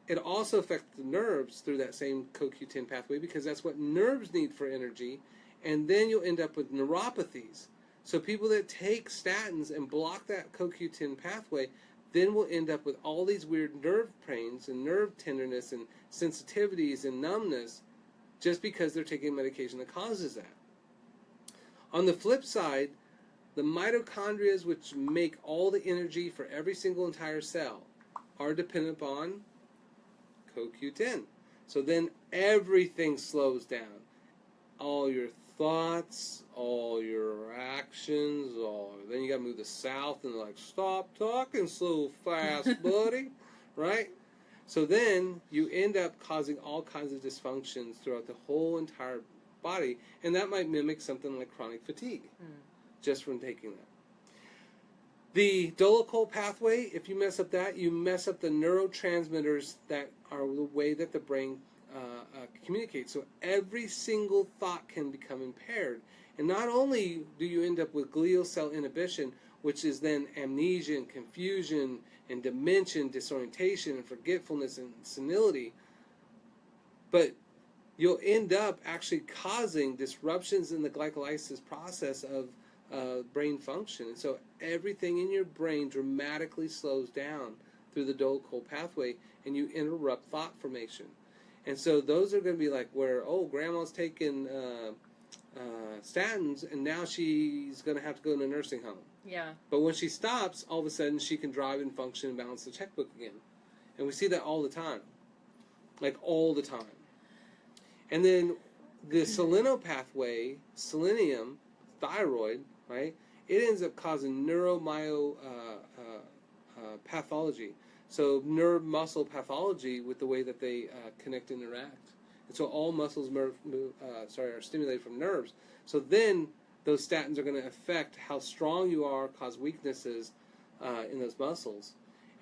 it also affects the nerves through that same CoQ10 pathway, because that's what nerves need for energy, and then you'll end up with neuropathies. So people that take statins and block that CoQ10 pathway then will end up with all these weird nerve pains and nerve tenderness and sensitivities and numbness just because they're taking medication that causes that. On the flip side, the mitochondria, which make all the energy for every single entire cell, are dependent upon CoQ10. So then everything slows down. All your thoughts, all your actions, then you got to move to south and like, stop talking so fast, buddy, right? So then you end up causing all kinds of dysfunctions throughout the whole entire body, and that might mimic something like chronic fatigue, just from taking that. The dolichol pathway, if you mess up that, you mess up the neurotransmitters that are the way that the brain communicates. So every single thought can become impaired. And not only do you end up with glial cell inhibition, which is then amnesia and confusion and dementia, disorientation and forgetfulness and senility, but you'll end up actually causing disruptions in the glycolysis process of brain function. And so everything in your brain dramatically slows down through the dolichol pathway, and you interrupt thought formation. And so those are going to be like where, grandma's taking statins, and now she's going to have to go in a nursing home. Yeah. But when she stops, all of a sudden she can drive and function and balance the checkbook again. And we see that all the time. Like all the time. And then the seleno pathway, selenium, thyroid, right? It ends up causing pathology. So nerve muscle pathology with the way that they connect and interact. And so all muscles are stimulated from nerves. So then those statins are going to affect how strong you are, cause weaknesses in those muscles.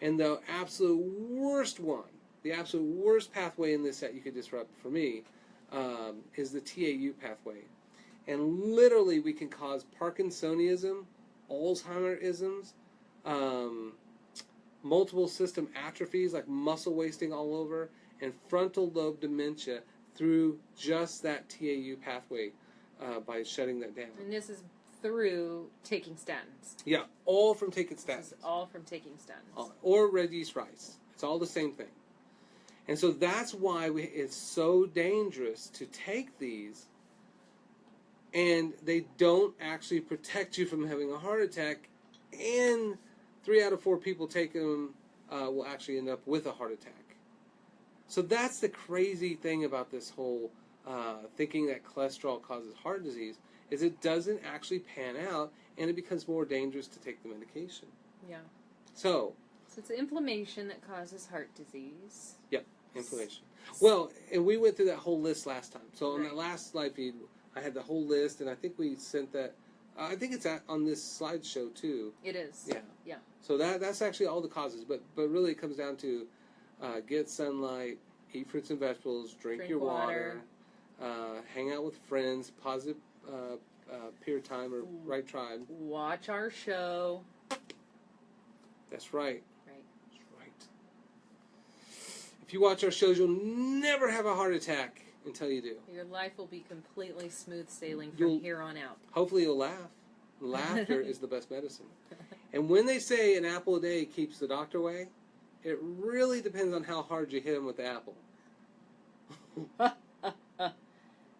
And the absolute worst one, the absolute worst pathway in this that you could disrupt for me is the TAU pathway. And literally we can cause Parkinsonism, Alzheimerisms, multiple system atrophies like muscle wasting all over, and frontal lobe dementia through just that TAU pathway by shutting that down. And this is through taking statins. Yeah, all from taking statins. This is all from taking statins. Or red yeast rice. It's all the same thing. And so that's why it's so dangerous to take these, and they don't actually protect you from having a heart attack, and 3 out of 4 people taking them will actually end up with a heart attack. So that's the crazy thing about this whole thinking that cholesterol causes heart disease, is it doesn't actually pan out, and it becomes more dangerous to take the medication. Yeah. So it's inflammation that causes heart disease. Yep, inflammation. Well, and we went through that whole list last time. So on Right. that last slide feed, I had the whole list, and I think we sent that. I think it's on this slideshow too. It is. Yeah. Yeah. So that's actually all the causes, but really it comes down to get sunlight, eat fruits and vegetables, drink your water, hang out with friends, positive peer time or right tribe. Watch our show. That's right. Right. That's right. If you watch our shows, you'll never have a heart attack until you do. Your life will be completely smooth sailing from here on out. Hopefully you'll laugh. Laughter is the best medicine. And when they say an apple a day keeps the doctor away, it really depends on how hard you hit him with the apple.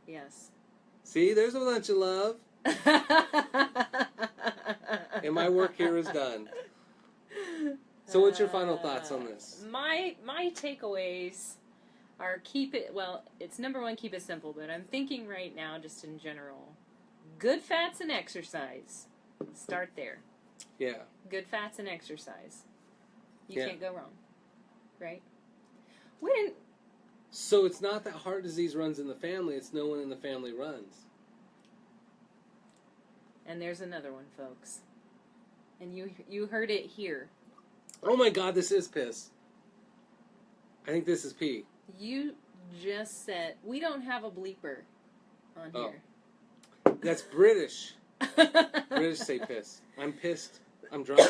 Yes. See, there's a lunch of love. And my work here is done. So what's your final thoughts on this? My takeaways are it's number one, keep it simple, but I'm thinking right now just in general, good fats and exercise. Start there. Yeah. Good fats and exercise. You Yeah. can't go wrong. Right? So it's not that heart disease runs in the family, it's no one in the family runs. And there's another one, folks. And you heard it here. Oh my God, this is piss. I think this is pee. You just said, we don't have a bleeper on here. That's British. British say piss. I'm pissed. I'm drunk.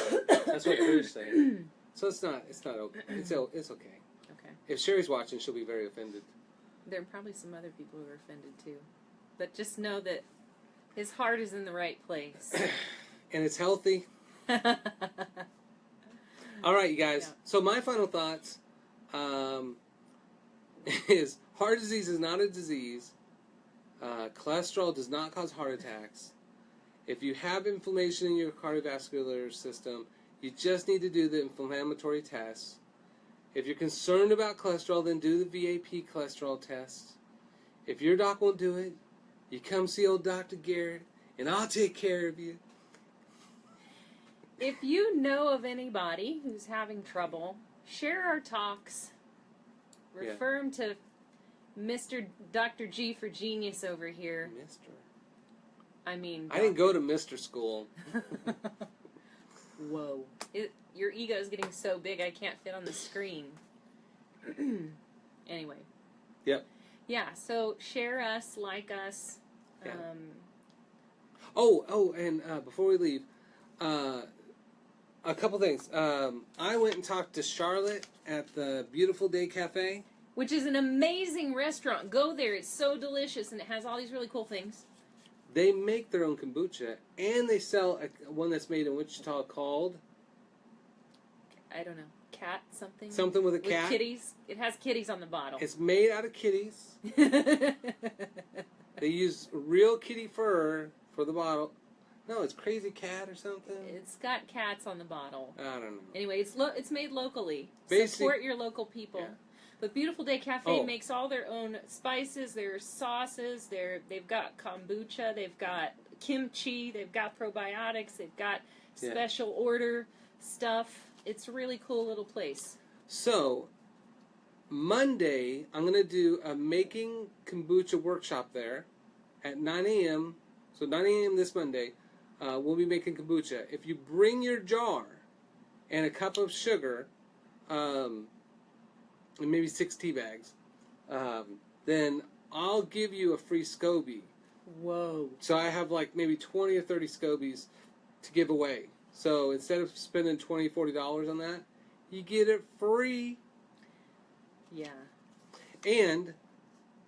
That's what British say. So it's not okay. It's okay. Okay. If Sherry's watching, she'll be very offended. There are probably some other people who are offended too. But just know that his heart is in the right place. And it's healthy. All right, you guys. Yeah. So my final thoughts is heart disease is not a disease. Cholesterol does not cause heart attacks. If you have inflammation in your cardiovascular system, you just need to do the inflammatory tests. If you're concerned about cholesterol, then do the VAP cholesterol test. If your doc won't do it, you come see old Dr. Garrett, and I'll take care of you. If you know of anybody who's having trouble, share our talks. Refer them to Mr. Dr. G for Genius over here. Mr. I mean... I didn't go to Mr. School. Whoa. Your ego is getting so big I can't fit on the screen. Anyway. Yep. Yeah, so share us, like us. Yeah. And before we leave, a couple things. I went and talked to Charlotte at the Beautiful Day Cafe. Which is an amazing restaurant. Go there. It's so delicious, and it has all these really cool things. They make their own kombucha, and they sell one that's made in Wichita called... I don't know. Cat something? Something with a cat. With kitties. It has kitties on the bottle. It's made out of kitties. They use real kitty fur for the bottle. No, it's Crazy Cat or something. It's got cats on the bottle. I don't know. Anyway, it's made locally. Basic, support your local people. Yeah. But Beautiful Day Cafe makes all their own spices, their sauces, they've got kombucha, they've got kimchi, they've got probiotics, they've got special order stuff. It's a really cool little place. So, Monday, I'm going to do a making kombucha workshop there at 9 a.m. So 9 a.m. this Monday, we'll be making kombucha. If you bring your jar and a cup of sugar, and maybe 6 tea bags, then I'll give you a free SCOBY. Whoa. So I have like maybe 20 or 30 SCOBYs to give away. So instead of spending $20, $40 on that, you get it free. Yeah. And,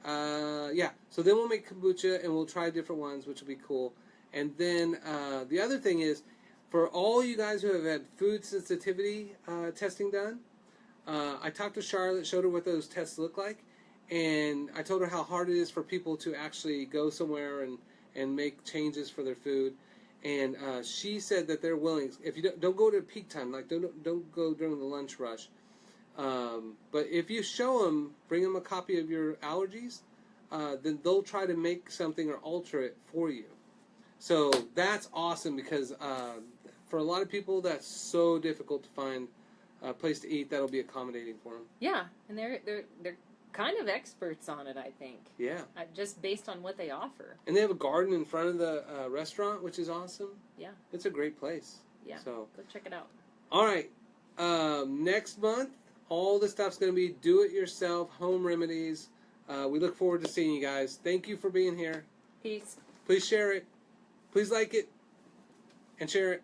so then we'll make kombucha and we'll try different ones, which will be cool. And then the other thing is, for all you guys who have had food sensitivity testing done, I talked to Charlotte, showed her what those tests look like, and I told her how hard it is for people to actually go somewhere and make changes for their food. And she said that they're willing. If you don't go to peak time, like don't go during the lunch rush. But if you show them, bring them a copy of your allergies, then they'll try to make something or alter it for you. So that's awesome because for a lot of people, that's so difficult to find a place to eat that'll be accommodating for them. Yeah, and they're kind of experts on it, I think. Yeah. Just based on what they offer. And they have a garden in front of the restaurant, which is awesome. Yeah. It's a great place. Yeah. So go check it out. All right. Next month, all the stuff's going to be do-it-yourself, home remedies. We look forward to seeing you guys. Thank you for being here. Peace. Please share it. Please like it. And share it.